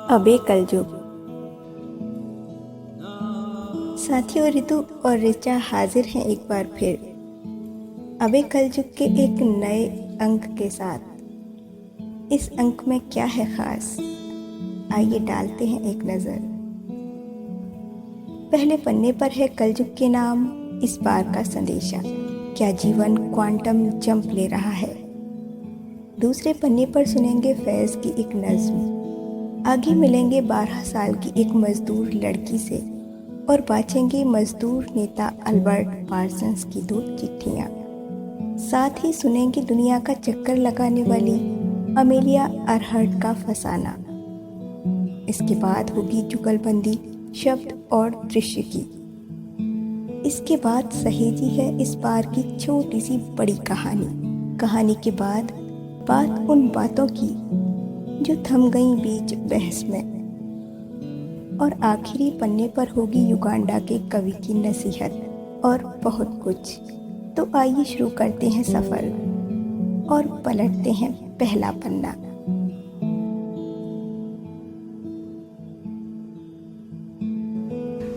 अबे कलयुग। साथियों, ऋतु और ऋचा हाजिर हैं एक बार फिर अबे कलयुग के एक नए अंक के साथ। इस अंक में क्या है खास, आइए डालते हैं एक नजर। पहले पन्ने पर है कलयुग के नाम, इस बार का संदेशा, क्या जीवन क्वांटम जंप ले रहा है। दूसरे पन्ने पर सुनेंगे फैज की एक नज्म, आगे मिलेंगे 12 साल की एक मजदूर लड़की से और बाँचेंगे मजदूर नेता अल्बर्ट पार्सन्स की 2 चिट्ठियाँ। साथ ही सुनेंगे दुनिया का चक्कर लगाने वाली अमेलिया अरहर्ट का फसाना। इसके बाद होगी जुगलबंदी शब्द और दृश्य की। इसके बाद सहेजी है इस बार की छोटी सी बड़ी कहानी के बाद बात उन बातों की जो थम गई बीच बहस में। और आखिरी पन्ने पर होगी युगांडा के कवि की नसीहत और बहुत कुछ। तो आइए शुरू करते हैं सफर और पलटते हैं पहला पन्ना।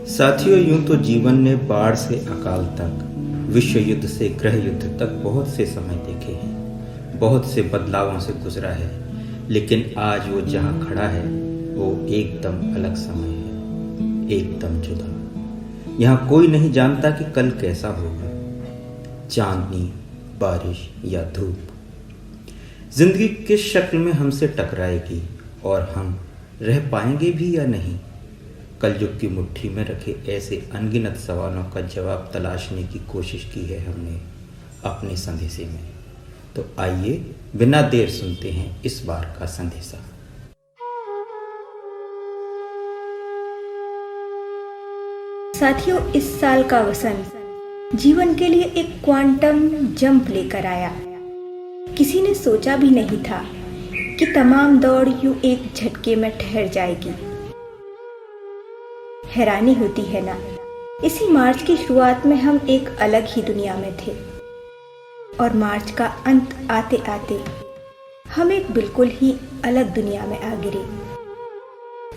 साथियों, यूं तो जीवन ने बाढ़ से अकाल तक, विश्व युद्ध से गृह युद्ध तक बहुत से समय देखे हैं, बहुत से बदलावों से गुजरा है। लेकिन आज वो जहाँ खड़ा है वो एकदम अलग समय है, एकदम जुदा। यहाँ कोई नहीं जानता कि कल कैसा होगा, चांदनी, बारिश या धूप। जिंदगी किस शक्ल में हमसे टकराएगी और हम रह पाएंगे भी या नहीं। कलयुग की मुट्ठी में रखे ऐसे अनगिनत सवालों का जवाब तलाशने की कोशिश की है हमने अपने संदेशे में। तो आइए बिना देर सुनते हैं इस बार का संदेशा। साथियों, इस साल का वसंत जीवन के लिए एक क्वांटम जंप लेकर आया। किसी ने सोचा भी नहीं था कि तमाम दौड़ यूं एक झटके में ठहर जाएगी। हैरानी होती है ना, इसी मार्च की शुरुआत में हम एक अलग ही दुनिया में थे और मार्च का अंत आते आते हम एक बिल्कुल ही अलग दुनिया में आ गिरे।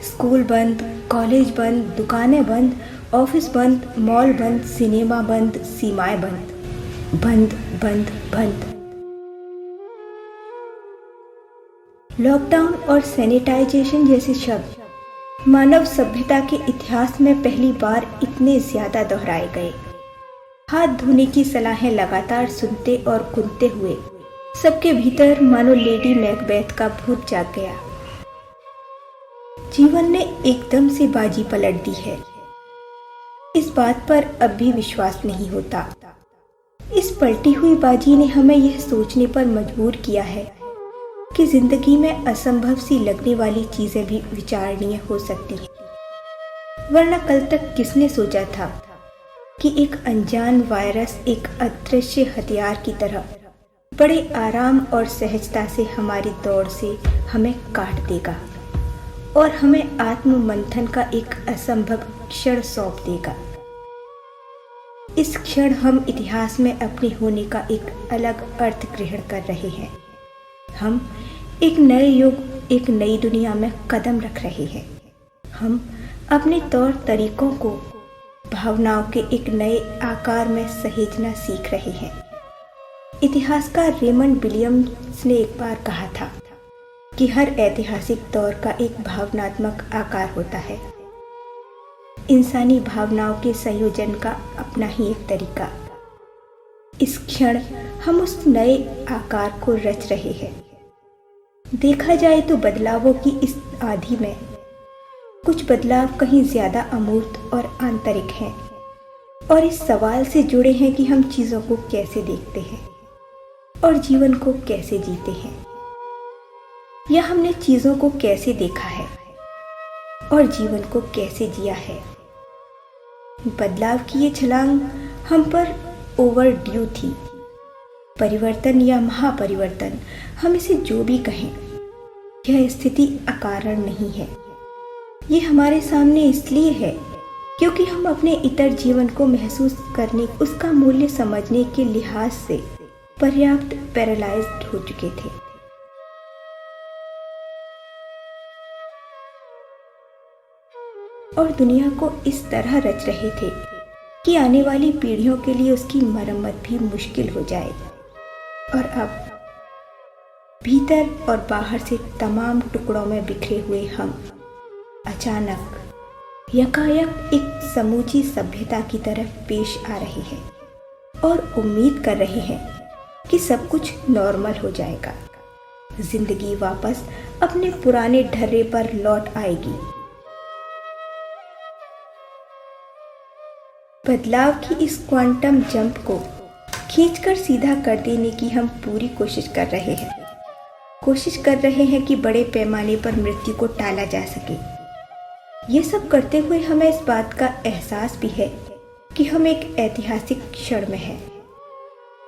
स्कूल बंद, कॉलेज बंद, दुकानें बंद, ऑफिस बंद, मॉल बंद, सिनेमा बंद, सीमाएं बंद, बंद बंद बंद। लॉकडाउन और सैनिटाइजेशन जैसे शब्द मानव सभ्यता के इतिहास में पहली बार इतने ज्यादा दोहराए गए। हाथ धोने की सलाहें लगातार सुनते और गुनते हुए सबके भीतर मानो लेडी मैकबेथ का भूत जाग गया। जीवन ने एकदम से बाजी पलट दी है। इस बात पर अब भी विश्वास नहीं होता। इस पलटी हुई बाजी ने हमें यह सोचने पर मजबूर किया है कि जिंदगी में असंभव सी लगने वाली चीजें भी विचारणीय हो सकती हैं। वरना कल तक किसने सोचा था कि एक अनजान वायरस एक अदृश्य हथियार की तरह बड़े आराम और सहजता से हमारी दौड़ से हमें काट देगा और हमें आत्म मंथन का एक असंभव क्षण सौंप देगा। इस क्षण हम इतिहास में अपने होने का एक अलग अर्थ ग्रहण कर रहे हैं। हम एक नए युग, एक नई दुनिया में कदम रख रहे हैं। हम अपने तौर तरीकों को भावनाओं के एक नए आकार में सहेजना सीख रहे हैं। इतिहासकार रेमंड विलियम्स ने एक बार कहा था कि हर ऐतिहासिक दौर का एक भावनात्मक आकार होता है, इंसानी भावनाओं के संयोजन का अपना ही एक तरीका। इस क्षण हम उस नए आकार को रच रहे हैं। देखा जाए तो बदलावों की इस आधि में कुछ बदलाव कहीं ज्यादा अमूर्त और आंतरिक हैं और इस सवाल से जुड़े हैं कि हम चीजों को कैसे देखते हैं और जीवन को कैसे जीते हैं, या हमने चीजों को कैसे देखा है और जीवन को कैसे जिया है। बदलाव की ये छलांग हम पर ओवरड्यू थी। परिवर्तन या महापरिवर्तन, हम इसे जो भी कहें, यह स्थिति अकारण नहीं है। ये हमारे सामने इसलिए है क्योंकि हम अपने इतर जीवन को महसूस करने, उसका मूल्य समझने के लिहाज से पर्याप्त पैरालाइज्ड हो चुके थे। और दुनिया को इस तरह रच रहे थे कि आने वाली पीढ़ियों के लिए उसकी मरम्मत भी मुश्किल हो जाए। और अब भीतर और बाहर से तमाम टुकड़ों में बिखरे हुए हम अचानक यकायक एक समूची सभ्यता की तरफ पेश आ रहे हैं और उम्मीद कर रहे हैं कि सब कुछ नॉर्मल हो जाएगा, जिंदगी वापस अपने पुराने ढर्रे पर लौट आएगी। बदलाव की इस क्वांटम जंप को खींचकर सीधा कर देने की हम पूरी कोशिश कर रहे हैं। कोशिश कर रहे हैं कि बड़े पैमाने पर मृत्यु को टाला जा सके। ये सब करते हुए हमें इस बात का एहसास भी है कि हम एक ऐतिहासिक क्षण में हैं।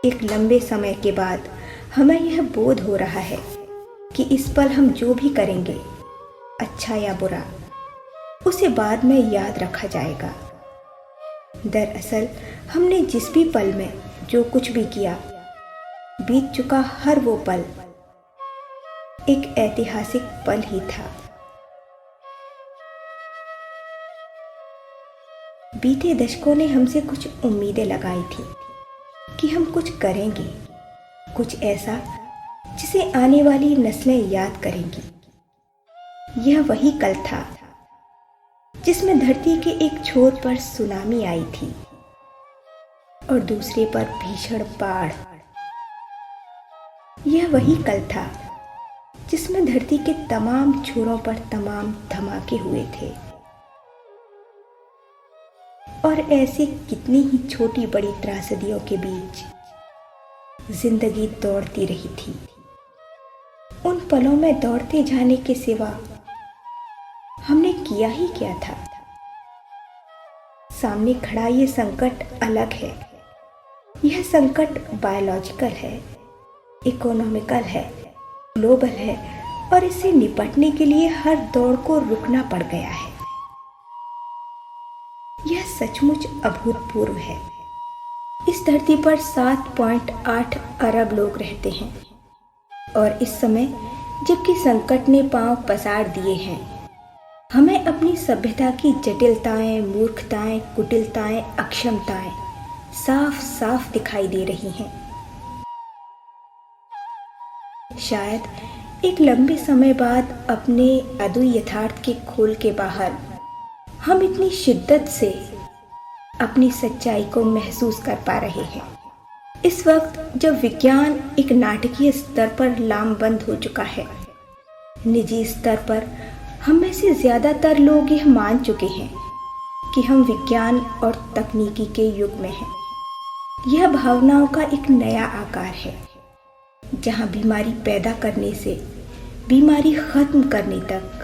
एक लंबे समय के बाद हमें यह बोध हो रहा है कि इस पल हम जो भी करेंगे, अच्छा या बुरा, उसे बाद में याद रखा जाएगा। दरअसल हमने जिस भी पल में जो कुछ भी किया, बीत चुका हर वो पल एक ऐतिहासिक पल ही था। बीते दशकों ने हमसे कुछ उम्मीदें लगाई थी कि हम कुछ करेंगे, कुछ ऐसा जिसे आने वाली नस्लें याद करेंगी। यह वही कल था जिसमें धरती के एक छोर पर सुनामी आई थी और दूसरे पर भीषण बाढ़। यह वही कल था जिसमें धरती के तमाम छोरों पर तमाम धमाके हुए थे और ऐसी कितनी ही छोटी बड़ी त्रासदियों के बीच जिंदगी दौड़ती रही थी। उन पलों में दौड़ते जाने के सिवा हमने किया ही क्या था? सामने खड़ा ये संकट अलग है। यह संकट बायोलॉजिकल है, इकोनॉमिकल है, ग्लोबल है और इससे निपटने के लिए हर दौड़ को रुकना पड़ गया है। यह सचमुच अभूतपूर्व है। इस धरती पर 7.8 अरब लोग रहते हैं और इस समय जबकि संकट ने पांव पसार दिए हैं, हमें अपनी सभ्यता की जटिलताएं, मूर्खताएं, कुटिलताएं, अक्षमताएं साफ साफ दिखाई दे रही हैं। शायद एक लंबे समय बाद अपने अद्भुत यथार्थ के खोल के बाहर हम इतनी शिद्दत से अपनी सच्चाई को महसूस कर पा रहे हैं। इस वक्त जब विज्ञान एक नाटकीय स्तर पर लामबंद हो चुका है, निजी स्तर पर हम में से ज्यादातर लोग यह मान चुके हैं कि हम विज्ञान और तकनीकी के युग में हैं। यह भावनाओं का एक नया आकार है, जहां बीमारी पैदा करने से बीमारी खत्म करने तक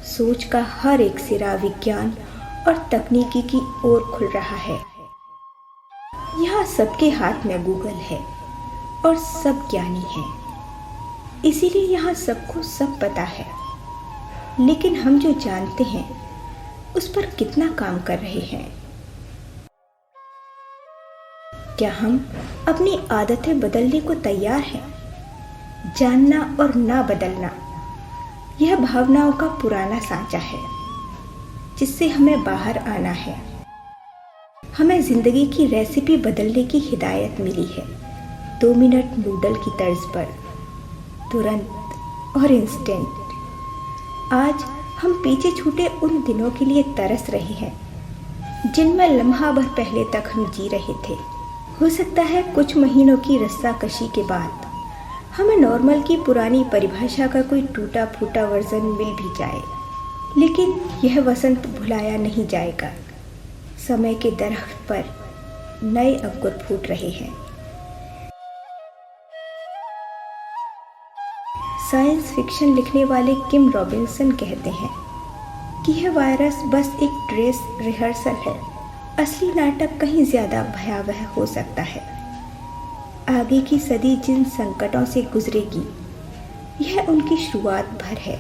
सोच का हर एक सिरा विज्ञान और तकनीकी की ओर खुल रहा है। यहाँ सबके हाथ में गूगल है और सब ज्ञानी है, इसीलिए यहाँ सबको सब पता है। लेकिन हम जो जानते हैं उस पर कितना काम कर रहे हैं? क्या हम अपनी आदतें बदलने को तैयार हैं? जानना और ना बदलना, यह भावनाओं का पुराना सांचा है जिससे हमें बाहर आना है। हमें जिंदगी की रेसिपी बदलने की हिदायत मिली है 2 मिनट नूडल की तर्ज पर, तुरंत और इंस्टेंट। आज हम पीछे छूटे उन दिनों के लिए तरस रहे हैं जिनमें लम्हा भर पहले तक हम जी रहे थे। हो सकता है कुछ महीनों की रस्साकशी के बाद हमें नॉर्मल की पुरानी परिभाषा का कोई टूटा फूटा वर्जन मिल भी जाए, लेकिन यह वसंत भुलाया नहीं जाएगा। समय के दरख्त पर नए अंकुर फूट रहे हैं। साइंस फिक्शन लिखने वाले किम रॉबिन्सन कहते हैं कि यह वायरस बस एक ड्रेस रिहर्सल है, असली नाटक कहीं ज्यादा भयावह हो सकता है। आगे की सदी जिन संकटों से गुजरेगी, यह उनकी शुरुआत भर है।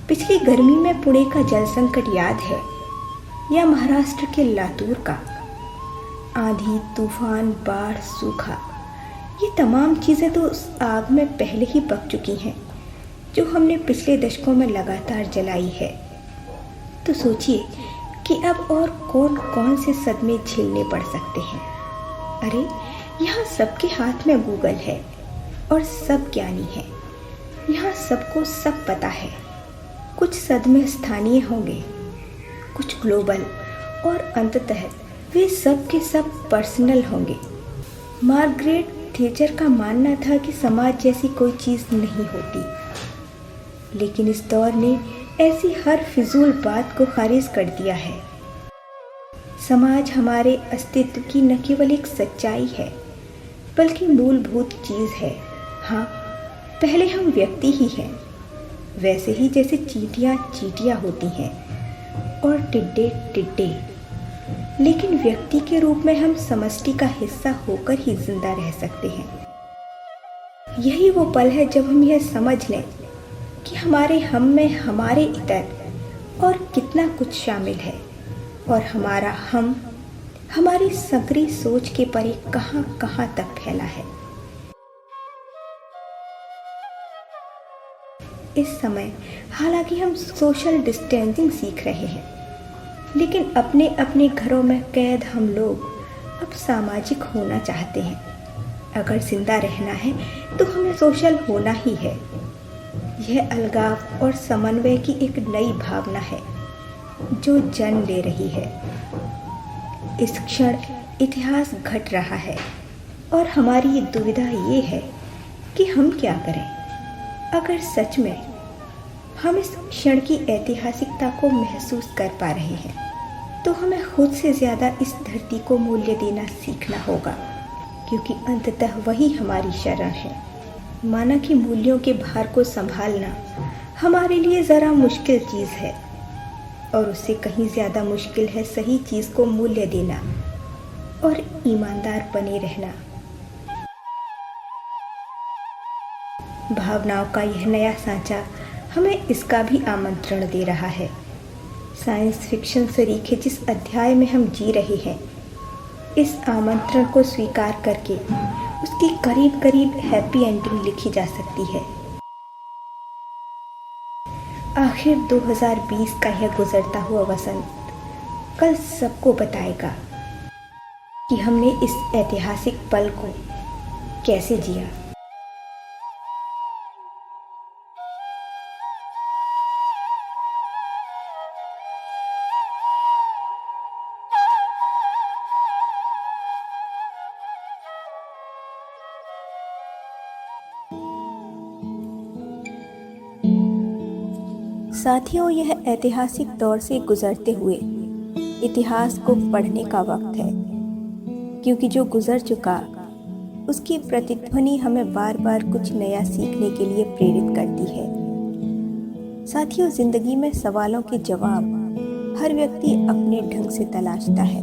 पिछली गर्मी में पुणे का जल संकट याद है, या महाराष्ट्र के लातूर का? आंधी, तूफान, बाढ़, सूखा, ये तमाम चीजें तो उस आग में पहले ही पक चुकी हैं जो हमने पिछले दशकों में लगातार जलाई है। तो सोचिए कि अब और कौन कौन से सदमे झेलने पड़ सकते हैं। अरे, यहाँ सबके हाथ में गूगल है और सब ज्ञानी है। यहाँ सबको सब पता है। कुछ सदमे स्थानीय होंगे, कुछ ग्लोबल, और अंततः वे सब के सब पर्सनल होंगे। मार्गरेट थैचर का मानना था कि समाज जैसी कोई चीज़ नहीं होती, लेकिन इस दौर ने ऐसी हर फिजूल बात को खारिज कर दिया है। समाज हमारे अस्तित्व की न केवल एक सच्चाई है, बल्कि मूलभूत चीज़ है। हाँ, पहले हम व्यक्ति ही हैं, वैसे ही जैसे चींटियाँ चींटियाँ होती हैं और टिड्डे टिड्डे, लेकिन व्यक्ति के रूप में हम समष्टि का हिस्सा होकर ही जिंदा रह सकते हैं। यही वो पल है जब हम यह समझ लें कि हमारे हम में हमारे इतर और कितना कुछ शामिल है, और हमारा हम हमारी सक्रिय सोच के परे कहाँ कहाँ तक फैला है। इस समय हालांकि हम सोशल डिस्टेंसिंग सीख रहे हैं, लेकिन अपने अपने घरों में कैद हम लोग अब सामाजिक होना चाहते हैं। अगर जिंदा रहना है तो हमें सोशल होना ही है। यह अलगाव और समन्वय की एक नई भावना है जो जन्म ले रही है। इस क्षण इतिहास घट रहा है और हमारी ये दुविधा ये है कि हम क्या करें। अगर सच में हम इस क्षण की ऐतिहासिकता को महसूस कर पा रहे हैं, तो हमें खुद से ज़्यादा इस धरती को मूल्य देना सीखना होगा, क्योंकि अंततः वही हमारी शरण है। माना कि मूल्यों के भार को संभालना हमारे लिए ज़रा मुश्किल चीज़ है, और उससे कहीं ज़्यादा मुश्किल है सही चीज़ को मूल्य देना और ईमानदार बने रहना। भावनाओं का यह नया सांचा हमें इसका भी आमंत्रण दे रहा है। साइंस फिक्शन सरीखे जिस अध्याय में हम जी रहे हैं, इस आमंत्रण को स्वीकार करके उसकी करीब करीब हैप्पी एंडिंग लिखी जा सकती है। आखिर 2020 का यह गुजरता हुआ वसंत कल सबको बताएगा कि हमने इस ऐतिहासिक पल को कैसे जिया। साथियों, यह ऐतिहासिक दौर से गुजरते हुए इतिहास को पढ़ने का वक्त है, क्योंकि जो गुजर चुका उसकी प्रतिध्वनि हमें बार बार कुछ नया सीखने के लिए प्रेरित करती है। साथियों, जिंदगी में सवालों के जवाब हर व्यक्ति अपने ढंग से तलाशता है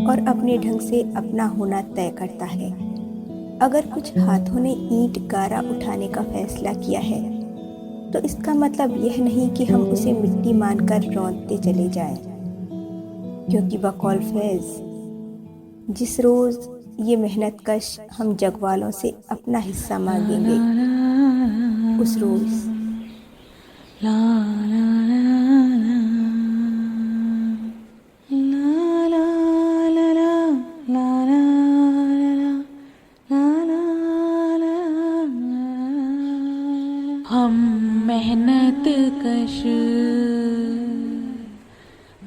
और अपने ढंग से अपना होना तय करता है। अगर कुछ हाथों ने ईंट गारा उठाने का फैसला किया है, तो इसका मतलब यह नहीं कि हम उसे मिट्टी मानकर रौंदते चले जाएं, क्योंकि बकौल फैज जिस रोज ये मेहनतकश हम जगवालों से अपना हिस्सा मांगेंगे, उस रोज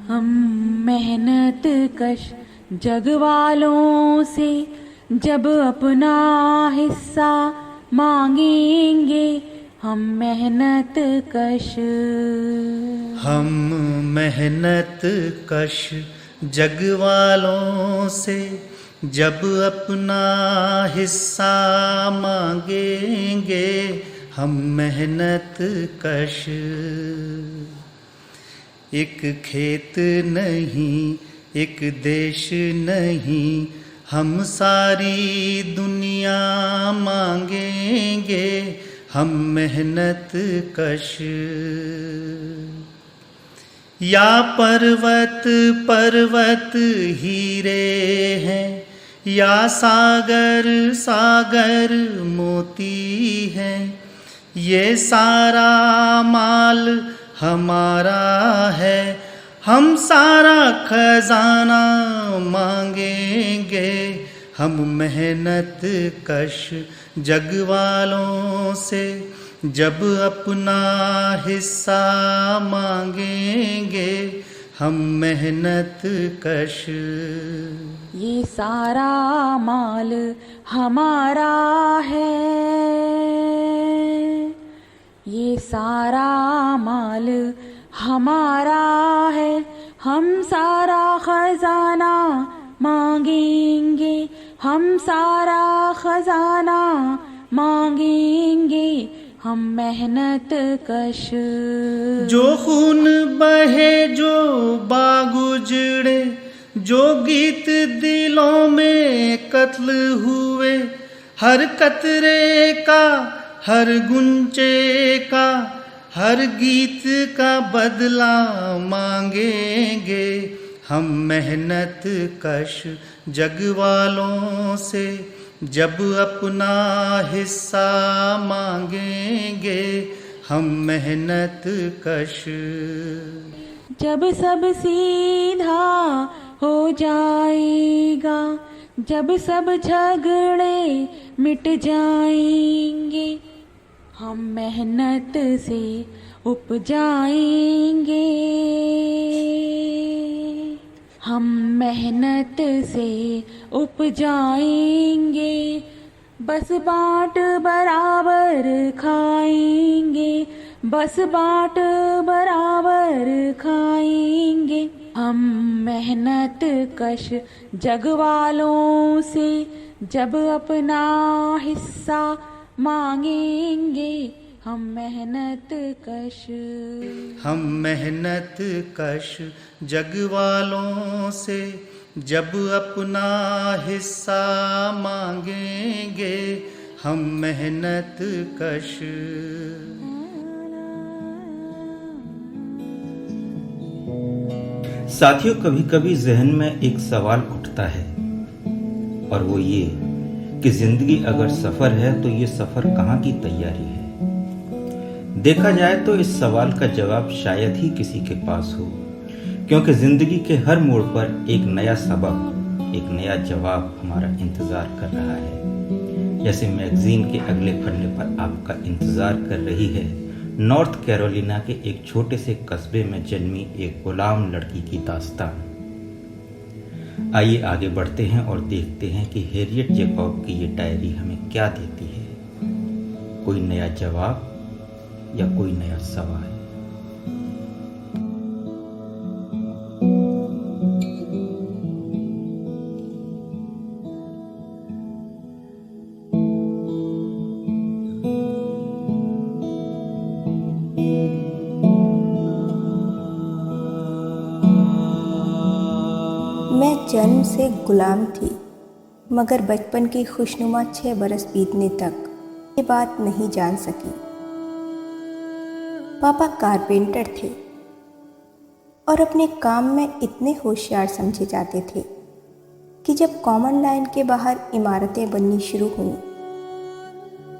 हम मेहनत कश जग वालों से जब अपना हिस्सा मांगेंगे, हम मेहनत कश जग वालों से जब अपना हिस्सा मांगेंगे, हम मेहनत कश। एक खेत नहीं, एक देश नहीं, हम सारी दुनिया मांगेंगे, हम मेहनत कश। या पर्वत पर्वत हीरे हैं, या सागर सागर मोती हैं, ये सारा माल हमारा है, हम सारा खजाना मांगेंगे, हम मेहनत कश जग वालों से जब अपना हिस्सा मांगेंगे, हम मेहनत कश। ये सारा माल हमारा है, ये सारा माल हमारा है, हम सारा खजाना मांगेंगे, हम सारा खजाना मांगेंगे, हम मेहनत कश। जो खून बहे, जो बाग उजड़े, जो गीत दिलों में कत्ल हुए, हर कतरे का, हर गुंचे का, हर गीत का बदला मांगेंगे, हम मेहनत कश जग वालों से जब अपना हिस्सा मांगेंगे, हम मेहनत कश। जब सब सीधा हो जाएगा, जब सब झगड़े मिट जाएंगे, हम मेहनत से उपजाएंगे, हम मेहनत से उपजाएंगे, बस बाँट बराबर खाएंगे, बस बाँट बराबर खाएंगे, हम मेहनत कश जग वालों से जब अपना हिस्सा मांगेंगे, हम मेहनत कश। हम मेहनत कश जग वालों से जब अपना हिस्सा मांगेंगे, हम मेहनत कश। साथियों, कभी कभी जहन में एक सवाल उठता है, और वो ये कि जिंदगी अगर सफर है तो ये सफर कहाँ की तैयारी है। देखा जाए तो इस सवाल का जवाब शायद ही किसी के पास हो, क्योंकि जिंदगी के हर मोड़ पर एक नया सबक, एक नया जवाब हमारा इंतजार कर रहा है। जैसे मैगजीन के अगले पन्ने पर आपका इंतजार कर रही है नॉर्थ कैरोलिना के एक छोटे से कस्बे में जन्मी एक गुलाम लड़की की दास्तान। आइए आगे बढ़ते हैं और देखते हैं कि हैरियट जैकब की ये डायरी हमें क्या देती है। कोई नया जवाब या कोई नया सवाल। मैं जन्म से गुलाम थी, मगर बचपन की खुशनुमा 6 बरस बीतने तक ये बात नहीं जान सकी। पापा कारपेंटर थे और अपने काम में इतने होशियार समझे जाते थे कि जब कॉमन लाइन के बाहर इमारतें बननी शुरू हुईं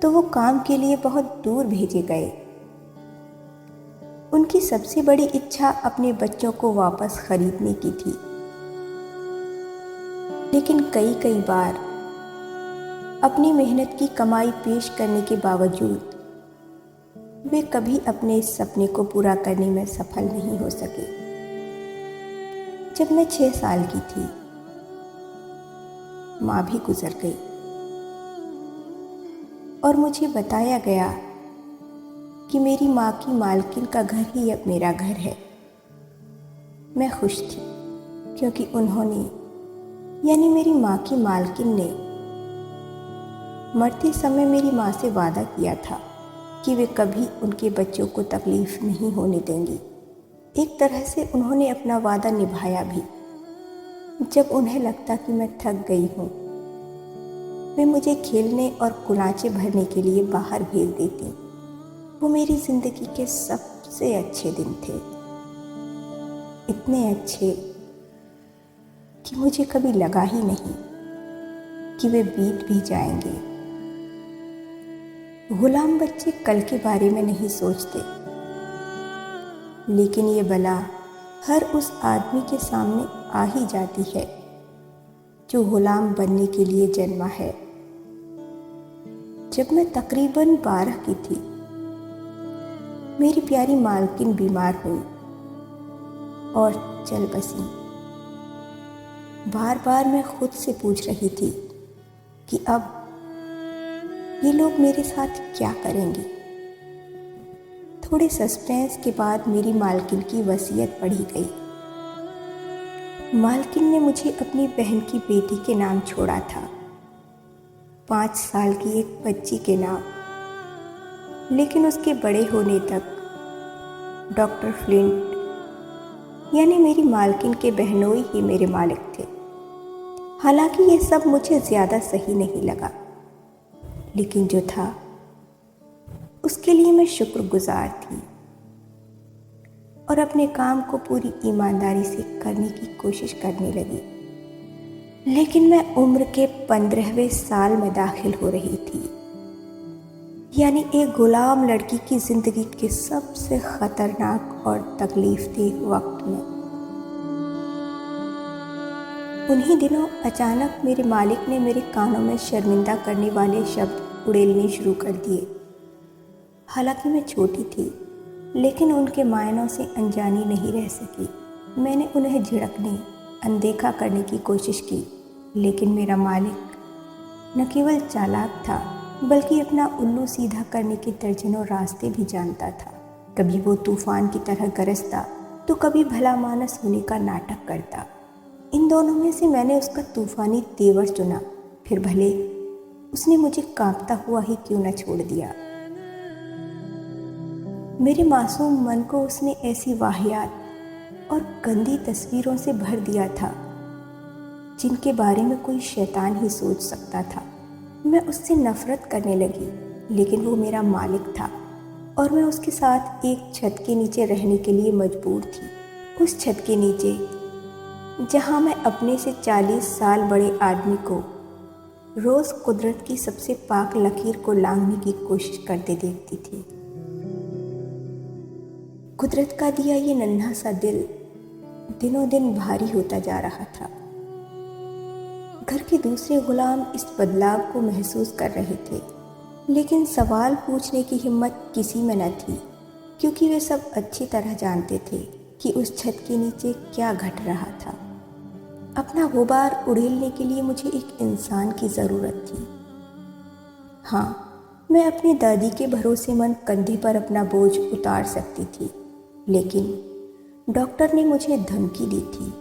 तो वो काम के लिए बहुत दूर भेजे गए। उनकी सबसे बड़ी इच्छा अपने बच्चों को वापस खरीदने की थी, लेकिन कई बार अपनी मेहनत की कमाई पेश करने के बावजूद वे कभी अपने इस सपने को पूरा करने में सफल नहीं हो सके। जब मैं 6 साल की थी, माँ भी गुजर गई और मुझे बताया गया कि मेरी माँ की मालकिन का घर ही अब मेरा घर है। मैं खुश थी क्योंकि उन्होंने, यानी मेरी माँ की मालकिन ने, मरते समय मेरी माँ से वादा किया था कि वे कभी उनके बच्चों को तकलीफ नहीं होने देंगी। एक तरह से उन्होंने अपना वादा निभाया भी। जब उन्हें लगता कि मैं थक गई हूँ, वे मुझे खेलने और कुलांचे भरने के लिए बाहर भेज देती। वो मेरी ज़िंदगी के सबसे अच्छे दिन थे, इतने अच्छे कि मुझे कभी लगा ही नहीं कि वे बीत भी जाएंगे। गुलाम बच्चे कल के बारे में नहीं सोचते, लेकिन ये बला हर उस आदमी के सामने आ ही जाती है जो गुलाम बनने के लिए जन्मा है। जब मैं तकरीबन 12 की थी, मेरी प्यारी मालकिन बीमार हुई और चल बसी। बार बार मैं खुद से पूछ रही थी कि अब ये लोग मेरे साथ क्या करेंगे। थोड़े सस्पेंस के बाद मेरी मालकिन की वसीयत पढ़ी गई। मालकिन ने मुझे अपनी बहन की बेटी के नाम छोड़ा था, 5 साल की एक बच्ची के नाम। लेकिन उसके बड़े होने तक डॉक्टर फ्लिंट यानी मेरी मालकिन के बहनोई ही मेरे मालिक थे। हालांकि ये सब मुझे ज़्यादा सही नहीं लगा, लेकिन जो था उसके लिए मैं शुक्रगुजार थी और अपने काम को पूरी ईमानदारी से करने की कोशिश करने लगी। लेकिन मैं उम्र के 15वें साल में दाखिल हो रही थी, यानी एक गुलाम लड़की की ज़िंदगी के सबसे ख़तरनाक और तकलीफ़देह वक्त में। उन्हीं दिनों अचानक मेरे मालिक ने मेरे कानों में शर्मिंदा करने वाले शब्द उड़ेलने शुरू कर दिए। हालांकि मैं छोटी थी, लेकिन उनके मायनों से अनजानी नहीं रह सकी। मैंने उन्हें झिड़कने, अनदेखा करने की कोशिश की, लेकिन मेरा मालिक न केवल चालाक था, बल्कि अपना उल्लू सीधा करने के दर्जनों रास्ते भी जानता था। कभी वो तूफान की तरह गरजता, तो कभी भला मानस होने का नाटक करता। इन दोनों में से मैंने उसका तूफानी तेवर चुना, फिर भले उसने मुझे कांपता हुआ ही क्यों न छोड़ दिया। मेरे मासूम मन को उसने ऐसी वाहियात और गंदी तस्वीरों से भर दिया था जिनके बारे में कोई शैतान ही सोच सकता था। मैं उससे नफरत करने लगी, लेकिन वो मेरा मालिक था और मैं उसके साथ एक छत के नीचे रहने के लिए मजबूर थी। उस छत के नीचे जहाँ मैं अपने से 40 साल बड़े आदमी को रोज़ कुदरत की सबसे पाक लकीर को लांघने की कोशिश करते देखती थी। कुदरत का दिया ये नन्हा सा दिल दिनों दिन भारी होता जा रहा था। घर के दूसरे गुलाम इस बदलाव को महसूस कर रहे थे, लेकिन सवाल पूछने की हिम्मत किसी में न थी, क्योंकि वे सब अच्छी तरह जानते थे कि उस छत के नीचे क्या घट रहा था। अपना गुबार उड़ेलने के लिए मुझे एक इंसान की ज़रूरत थी। हाँ, मैं अपनी दादी के भरोसेमंद कंधे पर अपना बोझ उतार सकती थी, लेकिन डॉक्टर ने मुझे धमकी दी थी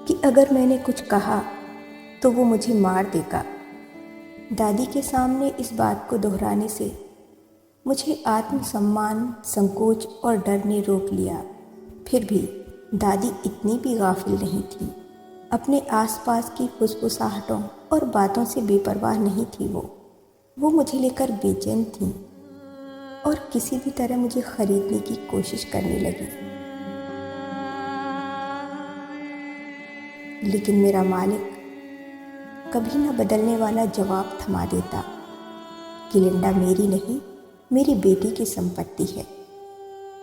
कि अगर मैंने कुछ कहा तो वो मुझे मार देगा। दादी के सामने इस बात को दोहराने से मुझे आत्मसम्मान, संकोच और डर ने रोक लिया। फिर भी दादी इतनी भी गाफिल नहीं थी। अपने आसपास की फुसफुसाहटों और बातों से बेपरवाह नहीं थी। वो मुझे लेकर बेचैन थी और किसी भी तरह मुझे खरीदने की कोशिश करने लगी। लेकिन मेरा मालिक कभी न बदलने वाला जवाब थमा देता कि लिंडा मेरी नहीं, मेरी बेटी की संपत्ति है।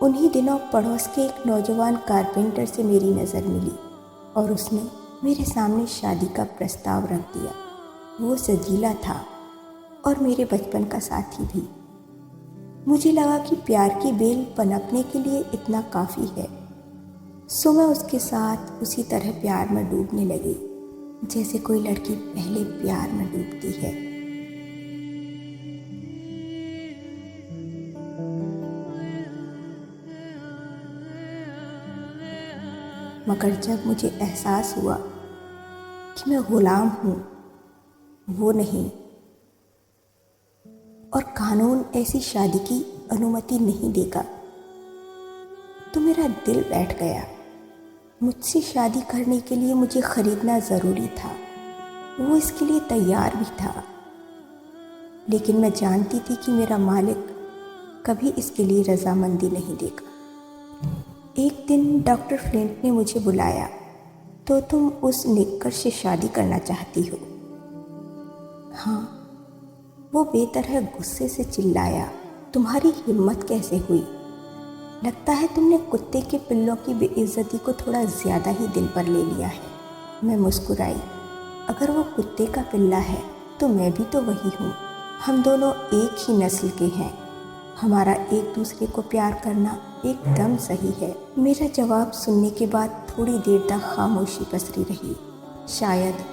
उन्हीं दिनों पड़ोस के एक नौजवान कारपेंटर से मेरी नज़र मिली और उसने मेरे सामने शादी का प्रस्ताव रख दिया। वो सजीला था और मेरे बचपन का साथी भी। मुझे लगा कि प्यार की बेल पनपने के लिए इतना काफ़ी है, सो मैं उसके साथ उसी तरह प्यार में डूबने लगी जैसे कोई लड़की पहले प्यार में डूबती है। मगर जब मुझे एहसास हुआ कि मैं गुलाम हूँ, वो नहीं, और कानून ऐसी शादी की अनुमति नहीं देगा, तो मेरा दिल बैठ गया। मुझसे शादी करने के लिए मुझे खरीदना ज़रूरी था। वो इसके लिए तैयार भी था, लेकिन मैं जानती थी कि मेरा मालिक कभी इसके लिए रजामंदी नहीं देगा। एक दिन डॉक्टर फ्लिंट ने मुझे बुलाया, तो तुम उस निक्कर से शादी करना चाहती हो? हाँ, वो बेतरह गुस्से से चिल्लाया, तुम्हारी हिम्मत कैसे हुई? लगता है तुमने कुत्ते के पिल्लों की बेइज्जती को थोड़ा ज़्यादा ही दिल पर ले लिया है। मैं मुस्कुराई। अगर वो कुत्ते का पिल्ला है तो मैं भी तो वही हूँ। हम दोनों एक ही नस्ल के हैं। हमारा एक दूसरे को प्यार करना एकदम सही है। मेरा जवाब सुनने के बाद थोड़ी देर तक खामोशी पसरी रही। शायद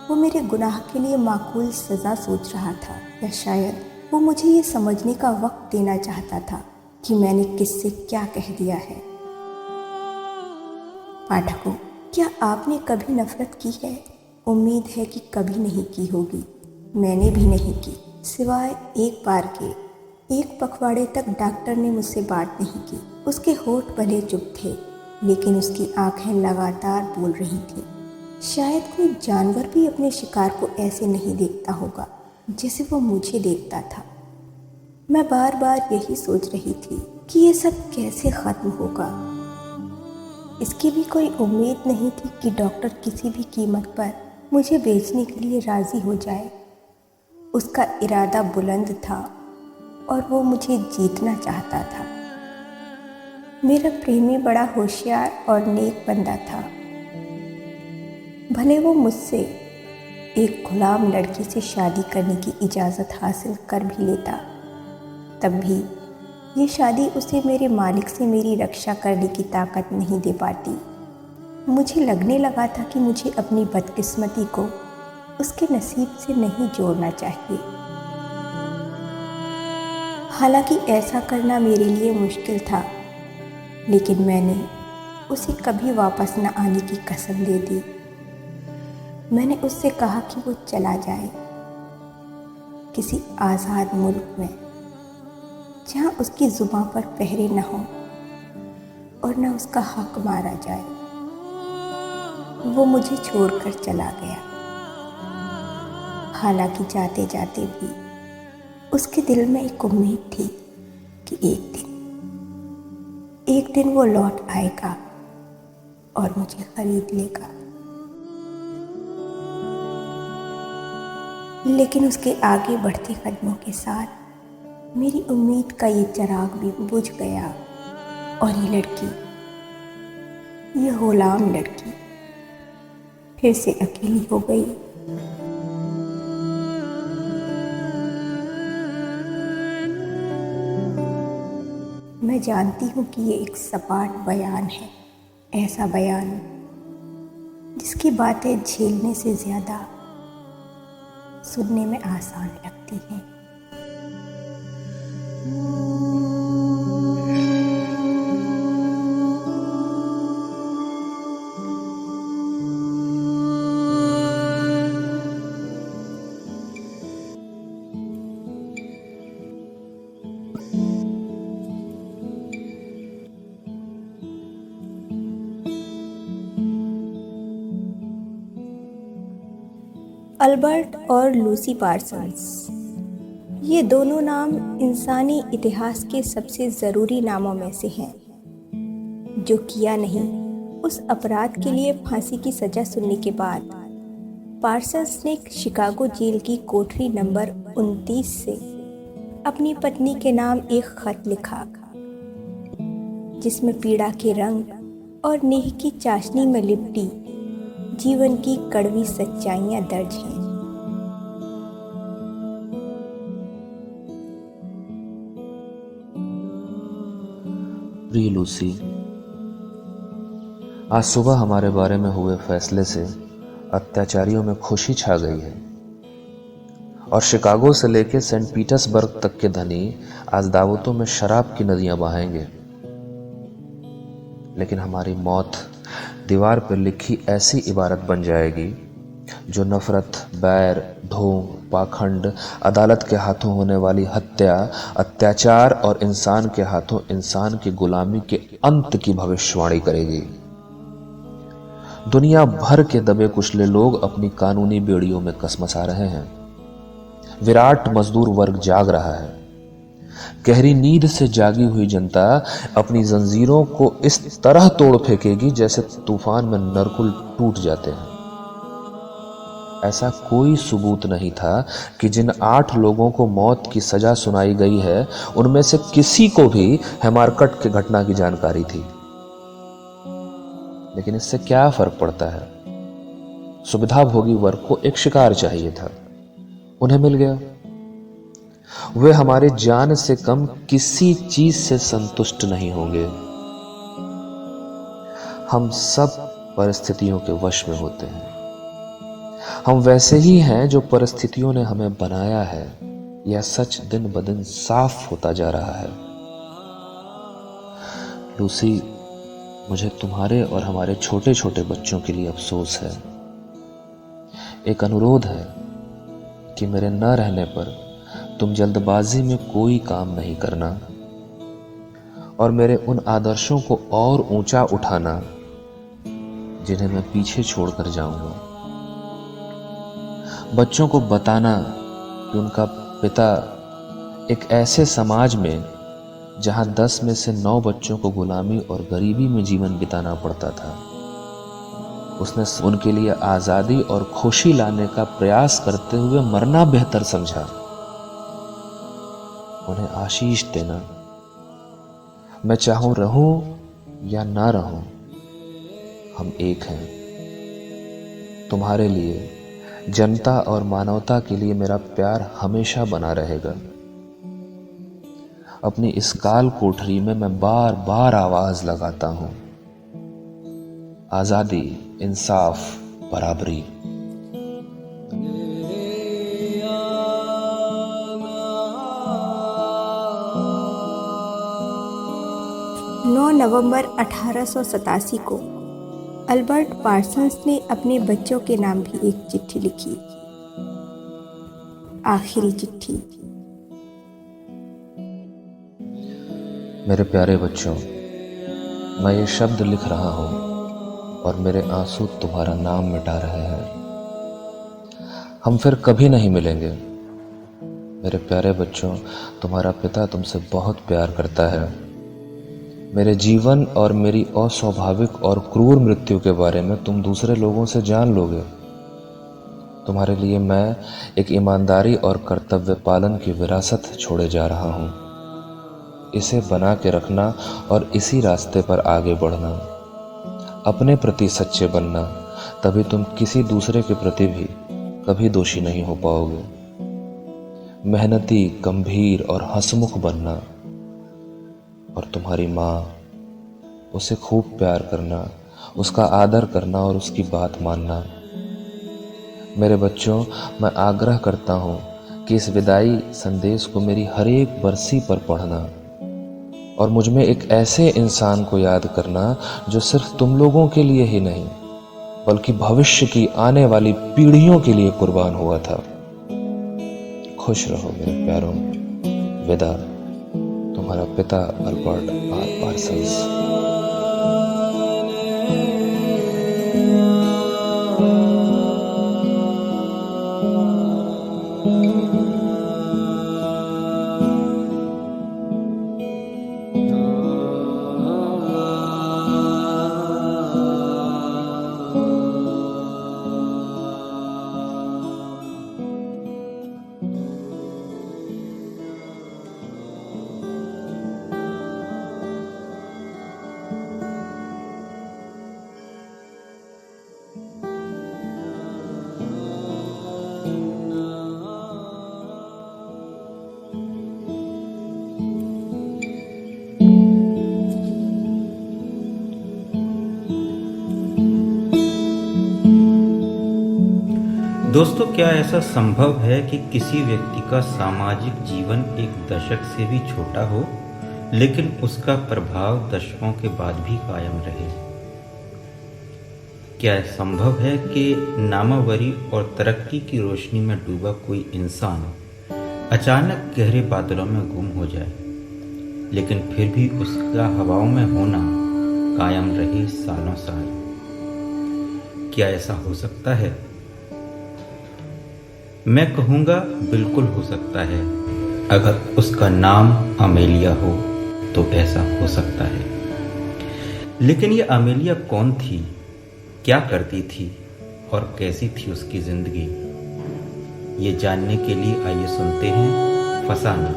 वो मेरे गुनाह के लिए माकूल सज़ा सोच रहा था, या शायद वो मुझे ये समझने का वक्त देना चाहता था कि मैंने किससे क्या कह दिया है। पाठकों, क्या आपने कभी नफ़रत की है? उम्मीद है कि कभी नहीं की होगी। मैंने भी नहीं की, सिवाय एक बार के। एक पखवाड़े तक डॉक्टर ने मुझसे बात नहीं की। उसके होठ भले चुप थे, लेकिन उसकी आंखें लगातार बोल रही थी। शायद कोई जानवर भी अपने शिकार को ऐसे नहीं देखता होगा जैसे वो मुझे देखता था। मैं बार बार यही सोच रही थी कि ये सब कैसे ख़त्म होगा। इसकी भी कोई उम्मीद नहीं थी कि डॉक्टर किसी भी कीमत पर मुझे बेचने के लिए राज़ी हो जाए। उसका इरादा बुलंद था और वो मुझे जीतना चाहता था। मेरा प्रेमी बड़ा होशियार और नेक बंदा था। भले वो मुझसे एक गुलाम लड़की से शादी करने की इजाज़त हासिल कर भी लेता, तब भी ये शादी उसे मेरे मालिक से मेरी रक्षा करने की ताकत नहीं दे पाती। मुझे लगने लगा था कि मुझे अपनी बदकिस्मती को उसके नसीब से नहीं जोड़ना चाहिए। हालांकि ऐसा करना मेरे लिए मुश्किल था, लेकिन मैंने उसे कभी वापस न आने की कसम दे दी। मैंने उससे कहा कि वो चला जाए किसी आज़ाद मुल्क में, जहाँ उसकी ज़ुबां पर पहरे न हो और न उसका हक मारा जाए। वो मुझे छोड़कर चला गया। हालांकि जाते जाते भी उसके दिल में एक उम्मीद थी कि एक दिन वो लौट आएगा और मुझे खरीद लेगा। लेकिन उसके आगे बढ़ते कदमों के साथ मेरी उम्मीद का ये चिराग भी बुझ गया और ये लड़की, ये गुलाम लड़की फिर से अकेली हो गई। मैं जानती हूँ कि ये एक सपाट बयान है, ऐसा बयान जिसकी बातें झेलने से ज़्यादा सुनने में आसान लगती हैं। अल्बर्ट और लूसी पार्सन्स, ये दोनों नाम इंसानी इतिहास के सबसे ज़रूरी नामों में से हैं, जो किया नहीं उस अपराध के लिए फांसी की सज़ा सुनने के बाद पार्सन्स ने शिकागो जेल की कोठरी नंबर 29 से अपनी पत्नी के नाम एक ख़त लिखा, जिसमें पीड़ा के रंग और नेह की चाशनी में लिपटी जीवन की कड़वी सच्चाइयाँ दर्ज हैं। प्रिय लूसी, आज सुबह हमारे बारे में हुए फैसले से अत्याचारियों में खुशी छा गई है और शिकागो से लेकर सेंट पीटर्सबर्ग तक के धनी आज दावतों में शराब की नदियां बहाएंगे। लेकिन हमारी मौत दीवार पर लिखी ऐसी इबारत बन जाएगी जो नफरत, बैर, ढोंग, पाखंड, अदालत के हाथों होने वाली हत्या, अत्याचार और इंसान के हाथों इंसान की गुलामी के अंत की भविष्यवाणी करेगी। दुनिया भर के दबे कुचले लोग अपनी कानूनी बेड़ियों में कसमसा रहे हैं। विराट मजदूर वर्ग जाग रहा है। गहरी नींद से जागी हुई जनता अपनी जंजीरों को इस तरह तोड़ फेंकेगी जैसे तूफान में नरकुल टूट जाते हैं। ऐसा कोई सबूत नहीं था कि जिन 8 लोगों को मौत की सजा सुनाई गई है उनमें से किसी को भी हेमारकट की घटना की जानकारी थी। लेकिन इससे क्या फर्क पड़ता है? सुविधाभोगी वर्ग को एक शिकार चाहिए था, उन्हें मिल गया। वे हमारे जान से कम किसी चीज से संतुष्ट नहीं होंगे। हम सब परिस्थितियों के वश में होते हैं। हम वैसे ही हैं जो परिस्थितियों ने हमें बनाया है। यह सच दिन ब दिन साफ होता जा रहा है। लूसी, मुझे तुम्हारे और हमारे छोटे छोटे बच्चों के लिए अफसोस है। एक अनुरोध है कि मेरे न रहने पर तुम जल्दबाजी में कोई काम नहीं करना और मेरे उन आदर्शों को और ऊंचा उठाना जिन्हें मैं पीछे छोड़कर जाऊंगा। बच्चों को बताना कि उनका पिता एक ऐसे समाज में जहां 10 में से 9 बच्चों को गुलामी और गरीबी में जीवन बिताना पड़ता था, उसने उनके लिए आजादी और खुशी लाने का प्रयास करते हुए मरना बेहतर समझा। उन्हें आशीष देना। मैं चाहूं रहूं या ना रहूं, हम एक हैं। तुम्हारे लिए, जनता और मानवता के लिए मेरा प्यार हमेशा बना रहेगा। अपनी इस काल कोठरी में मैं बार बार आवाज लगाता हूं, आजादी, इंसाफ, बराबरी। 9 नवंबर 1887 को अल्बर्ट पार्सन्स ने अपने बच्चों के नाम भी एक चिट्ठी लिखी। आखिरी चिट्ठी। मेरे प्यारे बच्चों, मैं ये शब्द लिख रहा हूं और मेरे आंसू तुम्हारा नाम मिटा रहे हैं। हम फिर कभी नहीं मिलेंगे। मेरे प्यारे बच्चों, तुम्हारा पिता तुमसे बहुत प्यार करता है। मेरे जीवन और मेरी अस्वाभाविक और क्रूर मृत्यु के बारे में तुम दूसरे लोगों से जान लोगे। तुम्हारे लिए मैं एक ईमानदारी और कर्तव्य पालन की विरासत छोड़े जा रहा हूं। इसे बना के रखना और इसी रास्ते पर आगे बढ़ना। अपने प्रति सच्चे बनना, तभी तुम किसी दूसरे के प्रति भी कभी दोषी नहीं हो पाओगे। मेहनती, गंभीर और हंसमुख बनना। और तुम्हारी माँ, उसे खूब प्यार करना, उसका आदर करना और उसकी बात मानना। मेरे बच्चों, मैं आग्रह करता हूँ कि इस विदाई संदेश को मेरी हर एक बरसी पर पढ़ना और मुझ में एक ऐसे इंसान को याद करना जो सिर्फ तुम लोगों के लिए ही नहीं बल्कि भविष्य की आने वाली पीढ़ियों के लिए कुर्बान हुआ था। खुश रहो मेरे प्यारों। विदा, तुम्हारा पिता अल्बर्ट आर पार्सन्स। दोस्तों, क्या ऐसा संभव है कि किसी व्यक्ति का सामाजिक जीवन एक दशक से भी छोटा हो, लेकिन उसका प्रभाव दशकों के बाद भी कायम रहे? क्या संभव है कि नामावरी और तरक्की की रोशनी में डूबा कोई इंसान अचानक गहरे बादलों में गुम हो जाए, लेकिन फिर भी उसका हवाओं में होना कायम रहे सालों साल? क्या ऐसा हो सकता है? मैं कहूँगा बिल्कुल हो सकता है। अगर उसका नाम अमेलिया हो तो ऐसा हो सकता है। लेकिन ये अमेलिया कौन थी, क्या करती थी और कैसी थी उसकी जिंदगी? ये जानने के लिए आइए सुनते हैं फसाना।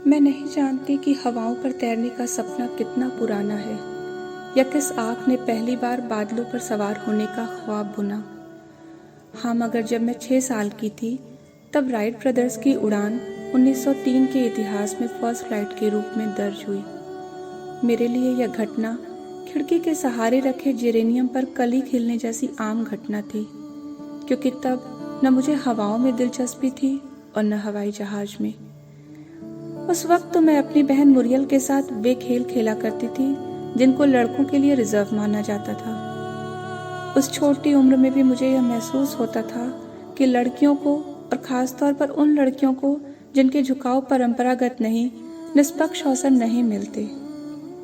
मैं नहीं जानती कि हवाओं पर तैरने का सपना कितना पुराना है, या किस आँख ने पहली बार बादलों पर सवार होने का ख्वाब बुना। हाँ, मगर जब मैं 6 साल की थी तब राइट ब्रदर्स की उड़ान 1903 के इतिहास में फर्स्ट फ्लाइट के रूप में दर्ज हुई। मेरे लिए यह घटना खिड़की के सहारे रखे जेरेनियम पर कली खिलने जैसी आम घटना थी, क्योंकि तब न मुझे हवाओं में दिलचस्पी थी और न हवाई जहाज में। उस वक्त तो मैं अपनी बहन मुरियल के साथ वे खेल खेला करती थी जिनको लड़कों के लिए रिजर्व माना जाता था। उस छोटी उम्र में भी मुझे यह महसूस होता था कि लड़कियों को, और ख़ास तौर पर उन लड़कियों को जिनके झुकाव परंपरागत नहीं, निष्पक्ष अवसर नहीं मिलते।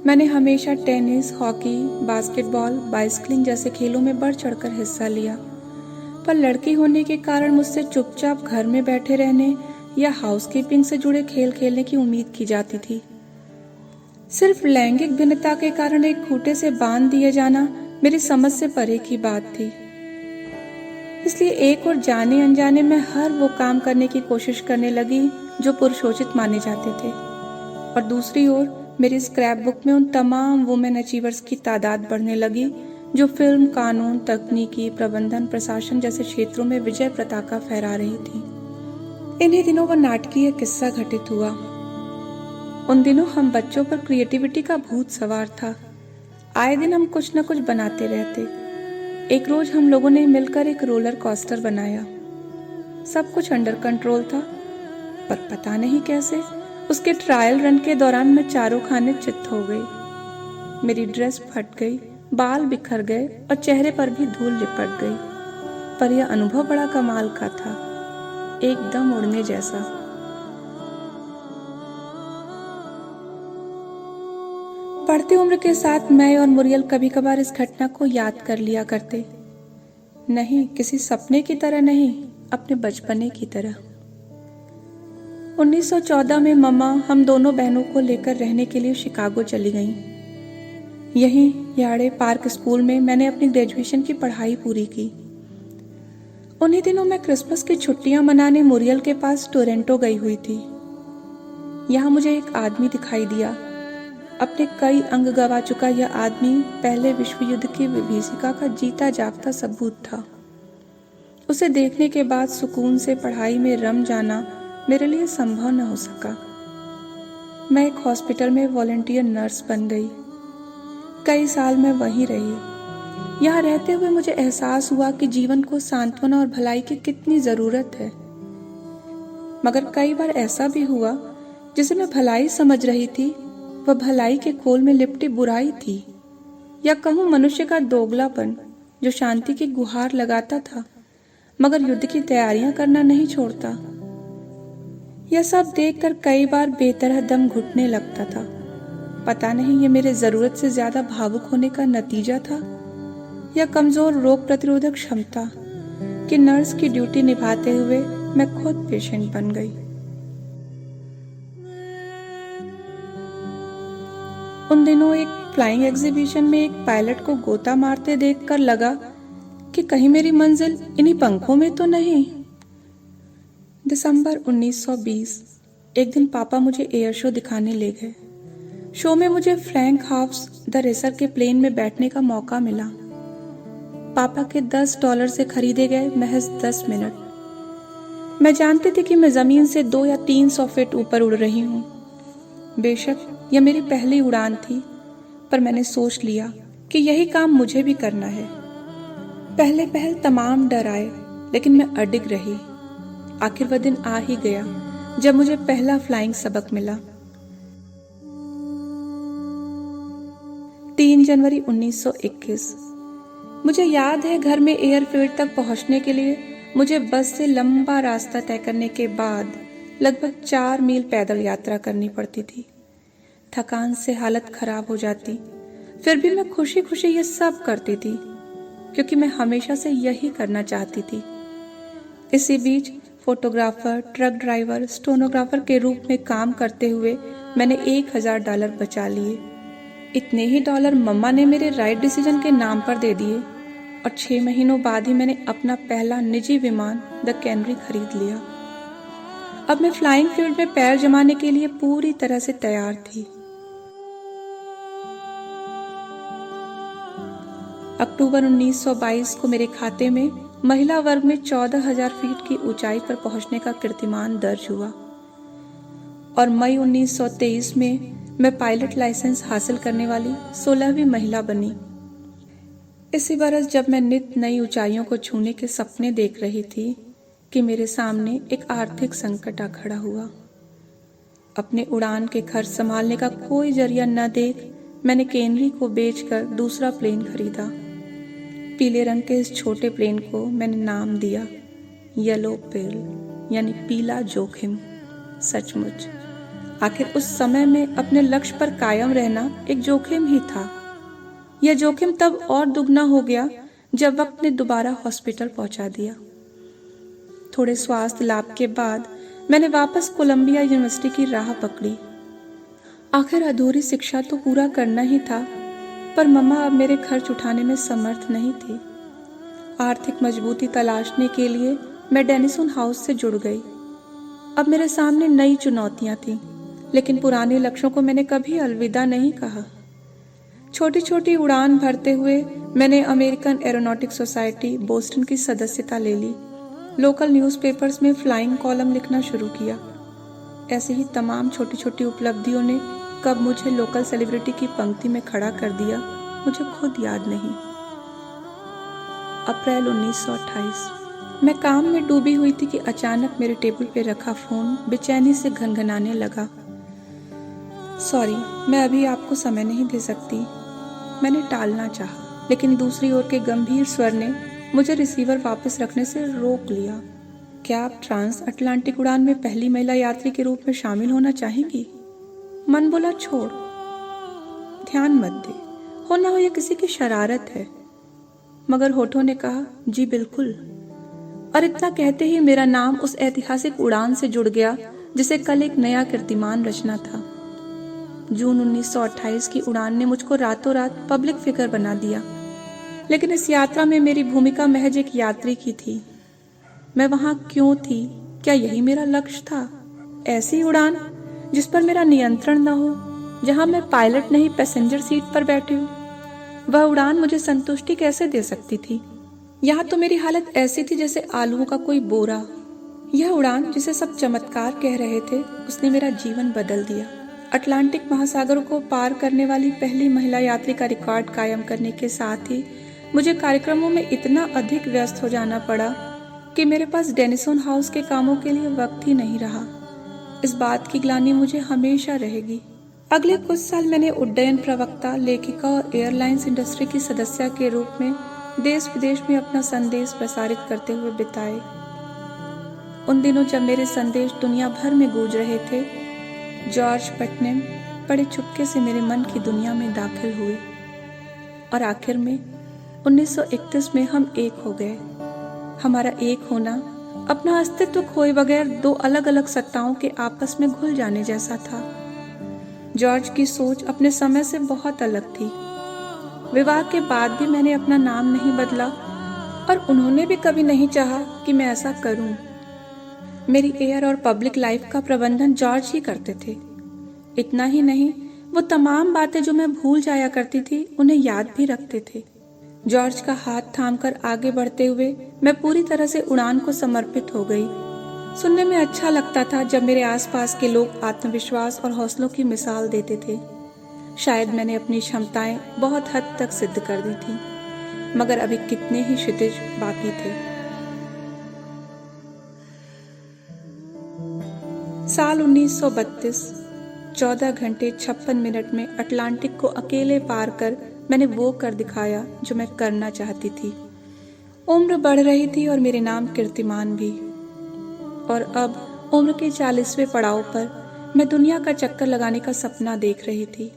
मैंने हमेशा टेनिस, हॉकी, बास्केटबॉल, बाइसिकलिंग जैसे खेलों में बढ़ चढ़कर हिस्सा लिया, पर लड़की होने के कारण मुझसे चुपचाप घर में बैठे रहने या हाउसकीपिंग से जुड़े खेल खेलने की उम्मीद की जाती थी। सिर्फ लैंगिक भिन्नता के कारण एक खूंटे से बांध दिए जाना मेरी समझ से परे की बात थी। इसलिए एक और जाने अनजाने में हर वो काम करने की कोशिश करने लगी जो पुरुषोचित माने जाते थे, और दूसरी ओर मेरी स्क्रैप बुक में उन तमाम वुमेन अचीवर्स की तादाद बढ़ने लगी जो फिल्म, कानून, तकनीकी, प्रबंधन, प्रशासन जैसे क्षेत्रों में विजय पताका फहरा रही थी। इन्हीं दिनों वो नाटकीय किस्सा घटित हुआ। उन दिनों हम बच्चों पर क्रिएटिविटी का भूत सवार था। आए दिन हम कुछ न कुछ बनाते रहते। एक रोज हम लोगों ने मिलकर एक रोलर कोस्टर बनाया। सब कुछ अंडर कंट्रोल था, पर पता नहीं कैसे उसके ट्रायल रन के दौरान मैं चारों खाने चित्त हो गई। मेरी ड्रेस फट गई, बाल बिखर गए और चेहरे पर भी धूल लिपट गई। पर यह अनुभव बड़ा कमाल का था, एकदम उड़ने जैसा। बढ़ती उम्र के साथ मैं और मुरियल कभी कभार इस घटना को याद कर लिया करते। नहीं, किसी सपने की तरह नहीं, अपने बचपने की तरह। 1914 में मम्मा हम दोनों बहनों को लेकर रहने के लिए शिकागो चली गईं। यहीं यार्डे पार्क स्कूल में मैंने अपनी ग्रेजुएशन की पढ़ाई पूरी की। उन्हीं दिनों मैं क्रिसमस की छुट्टियां मनाने मुरियल के पास टोरंटो गई हुई थी। यहाँ मुझे एक आदमी दिखाई दिया। अपने कई अंग गंवा चुका यह आदमी पहले विश्व युद्ध की विभीषिका का जीता जागता सबूत था। उसे देखने के बाद सुकून से पढ़ाई में रम जाना मेरे लिए संभव न हो सका। मैं एक हॉस्पिटल में वॉलंटियर नर्स बन गई। कई साल मैं वहीं रही। यहाँ रहते हुए मुझे एहसास हुआ कि जीवन को सांत्वना और भलाई की कितनी जरूरत है। मगर कई बार ऐसा भी हुआ जिसे मैं भलाई समझ रही थी, वह भलाई के खोल में लिपटी बुराई थी, या कहूँ मनुष्य का दोगलापन जो शांति की गुहार लगाता था मगर युद्ध की तैयारियां करना नहीं छोड़ता। यह सब देखकर कई बार बेतरह दम घुटने लगता था। पता नहीं ये मेरे जरूरत से ज्यादा भावुक होने का नतीजा था या कमजोर रोग प्रतिरोधक क्षमता कि नर्स की ड्यूटी निभाते हुए मैं खुद पेशेंट बन गई। उन दिनों एक फ्लाइंग एग्जीबिशन में एक पायलट को गोता मारते देखकर लगा कि कहीं मेरी मंजिल इन्हीं पंखों में तो नहीं। दिसंबर 1920। एक दिन पापा मुझे एयर शो दिखाने ले गए। शो में मुझे फ्रैंक हाफ्स द रेसर के प्लेन में बैठने का मौका मिला। पापा के $10 से खरीदे गए महज 10 मिनट। मैं जानती थी कि मैं जमीन से 200 या 300 फीट ऊपर उड़ रही हूँ। बेशक यह मेरी पहली उड़ान थी, पर मैंने सोच लिया कि यही काम मुझे भी करना है। पहले तमाम डर आए, लेकिन मैं अडिग रही। आखिर वह दिन आ ही गया जब मुझे पहला फ्लाइंग सबक मिला। 3 जनवरी 1921। मुझे याद है घर में एयरफील्ड तक पहुंचने के लिए मुझे बस से लंबा रास्ता तय करने के बाद लगभग 4 मील पैदल यात्रा करनी पड़ती थी। थकान से हालत खराब हो जाती, फिर भी मैं खुशी खुशी ये सब करती थी क्योंकि मैं हमेशा से यही करना चाहती थी। इसी बीच फोटोग्राफर, ट्रक ड्राइवर, स्टोनोग्राफर के रूप में काम करते हुए मैंने $1000 बचा लिए। इतने ही डॉलर मम्मा ने मेरे राइट डिसीजन के नाम पर दे दिए और 6 महीनों बाद ही मैंने अपना पहला निजी विमान द कैनरी खरीद लिया। अब मैं फ्लाइंग फील्ड में पैर जमाने के लिए पूरी तरह से तैयार थी। अक्टूबर 1922 को मेरे खाते में महिला वर्ग में 14,000 फीट की ऊंचाई पर पहुंचने का कीर्तिमान दर्ज हुआ और मई 1923 में मैं पायलट लाइसेंस हासिल करने वाली 16वीं महिला बनी। इसी बरस जब मैं नित नई ऊंचाइयों को छूने के सपने देख रही थी कि मेरे सामने एक आर्थिक संकट आ खड़ा हुआ। अपने उड़ान के खर्च संभालने का कोई जरिया न देख मैंने कैनरी को बेचकर दूसरा प्लेन खरीदा। पीले रंग के इस छोटे प्लेन को मैंने नाम दिया येलो पेल, यानी पीला जोखिम। सचमुच आखिर उस समय में अपने लक्ष्य पर कायम रहना एक जोखिम ही था। यह जोखिम तब और दुगना हो गया जब वक्त ने दोबारा हॉस्पिटल पहुंचा दिया। थोड़े स्वास्थ्य लाभ के बाद मैंने वापस कोलंबिया यूनिवर्सिटी की राह पकड़ी। आखिर अधूरी शिक्षा तो पूरा करना ही था, पर मम्मा अब मेरे खर्च उठाने में समर्थ नहीं थी। आर्थिक मजबूती तलाशने के लिए मैं डेनिसन हाउस से जुड़ गई। अब मेरे सामने नई चुनौतियां थीं, लेकिन पुराने लक्ष्यों को मैंने कभी अलविदा नहीं कहा। छोटी छोटी उड़ान भरते हुए मैंने अमेरिकन एरोनॉटिक सोसाइटी बोस्टन की सदस्यता ले ली। लोकल न्यूज़पेपर्स में फ्लाइंग कॉलम लिखना शुरू किया। ऐसे ही तमाम छोटी छोटी उपलब्धियों ने कब मुझे लोकल सेलिब्रिटी की पंक्ति में खड़ा कर दिया, मुझे खुद याद नहीं। अप्रैल 1928 मैं काम में डूबी हुई थी कि अचानक मेरे टेबल पे रखा फोन बेचैनी से घनघनाने लगा। सॉरी, मैं अभी आपको समय नहीं दे सकती, मैंने टालना चाहा, लेकिन दूसरी ओर के गंभीर स्वर ने मुझे रिसीवर वापस रखने से रोक लिया। क्या आप ट्रांस अटलांटिक उड़ान में पहली महिला यात्री के रूप में शामिल होना चाहेंगी? मन बोला छोड़, ध्यान मत दे, हो ना हो यह किसी की शरारत है। मगर होठों ने कहा जी बिल्कुल, और इतना कहते ही मेरा नाम उस ऐतिहासिक उड़ान से जुड़ गया जिसे कल एक नया कीर्तिमान रचना था। जून 1928 की उड़ान ने मुझको रातों रात पब्लिक फिगर बना दिया, लेकिन इस यात्रा में मेरी भूमिका महज एक यात्री की थी। मैं वहां क्यों थी? क्या यही मेरा लक्ष्य था? ऐसी उड़ान जिस पर मेरा नियंत्रण न हो, जहां मैं पायलट नहीं पैसेंजर सीट पर बैठी हूँ, वह उड़ान मुझे संतुष्टि कैसे दे सकती थी? यहाँ तो मेरी हालत ऐसी थी जैसे आलूओं का कोई बोरा। यह उड़ान जिसे सब चमत्कार कह रहे थे, उसने मेरा जीवन बदल दिया। अटलांटिक महासागर को पार करने वाली पहली महिला यात्री का रिकॉर्ड कायम करने के साथ ही मुझे कार्यक्रमों में इतना अधिक व्यस्त हो जाना पड़ा कि मेरे पास डेनिसन हाउस के कामों के लिए वक्त ही नहीं रहा। इस बात की ग्लानि मुझे हमेशा रहेगी। अगले कुछ साल मैंने उड्डयन प्रवक्ता, लेखिका और एयरलाइंस इंडस्ट्री की सदस्य के रूप में देश विदेश में अपना संदेश प्रसारित करते हुए बिताए। उन दिनों जब मेरे संदेश दुनिया भर में गूंज रहे थे, जॉर्ज पटनेम बड़े चुपके से मेरे मन की दुनिया में दाखिल हुए और आखिर में 1931 में हम एक हो गए। हमारा एक होना अपना अस्तित्व खोए बगैर दो अलग अलग सत्ताओं के आपस में घुल जाने जैसा था। जॉर्ज की सोच अपने समय से बहुत अलग थी। विवाह के बाद भी मैंने अपना नाम नहीं बदला और उन्होंने भी कभी नहीं चाहा कि मैं ऐसा करूं। मेरी एयर और पब्लिक लाइफ का प्रबंधन जॉर्ज ही करते थे। इतना ही नहीं, वो तमाम बातें जो मैं भूल जाया करती थी उन्हें याद भी रखते थे। जॉर्ज का हाथ थामकर आगे बढ़ते हुए मैं पूरी तरह से उड़ान को समर्पित हो गई। सुनने में अच्छा लगता था जब मेरे आसपास के लोग आत्मविश्वास और हौसलों की मिसाल देते थे। शायद मैंने अपनी क्षमताएं बहुत हद तक सिद्ध कर दी थी, मगर अभी कितने ही क्षितिज बाकी थे। साल 1932, 14 घंटे 56 मिनट में अटलांटिक को अकेले पार कर मैंने वो कर दिखाया जो मैं करना चाहती थी। उम्र बढ़ रही थी और मेरे नाम कीर्तिमान भी। और अब उम्र के 40वें पड़ाव पर मैं दुनिया का चक्कर लगाने का सपना देख रही थी।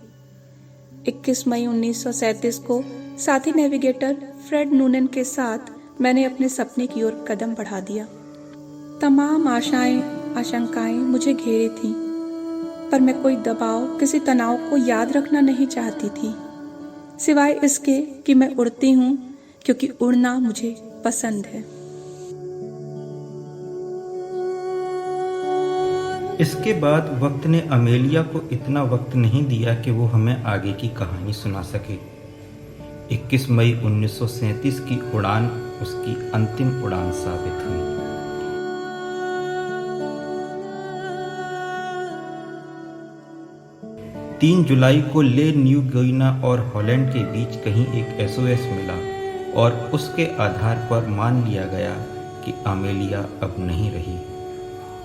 21 मई 1937 को साथी नेविगेटर फ्रेड नूनन के साथ मैंने अपने सपने की ओर कदम बढ़ा दिया। तमाम आशाएं, आशंकाएं मुझे घेरे थीं, पर मैं कोई दबाव, किसी तनाव को याद रखना नहीं चाहती थी, सिवाय इसके कि मैं उड़ती हूँ क्योंकि उड़ना मुझे पसंद है। इसके बाद वक्त ने अमेलिया को इतना वक्त नहीं दिया कि वो हमें आगे की कहानी सुना सके। 21 मई 1937 की उड़ान उसकी अंतिम उड़ान साबित हुई। तीन जुलाई को ले न्यू गिनी और हॉलैंड के बीच कहीं एक SOS मिला और उसके आधार पर मान लिया गया कि अमेलिया अब नहीं रही।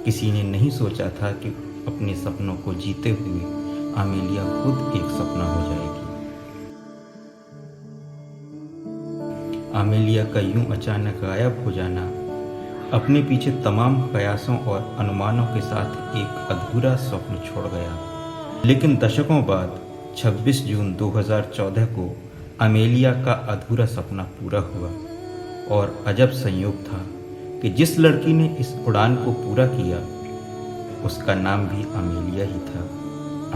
किसी ने नहीं सोचा था कि अपने सपनों को जीते हुए अमेलिया खुद एक सपना हो जाएगी। अमेलिया का यूं अचानक गायब हो जाना अपने पीछे तमाम प्रयासों और अनुमानों के साथ एक अधूरा स्वप्न छोड़ गया। लेकिन दशकों बाद 26 जून 2014 को अमेलिया का अधूरा सपना पूरा हुआ और अजब संयोग था कि जिस लड़की ने इस उड़ान को पूरा किया उसका नाम भी अमेलिया ही था,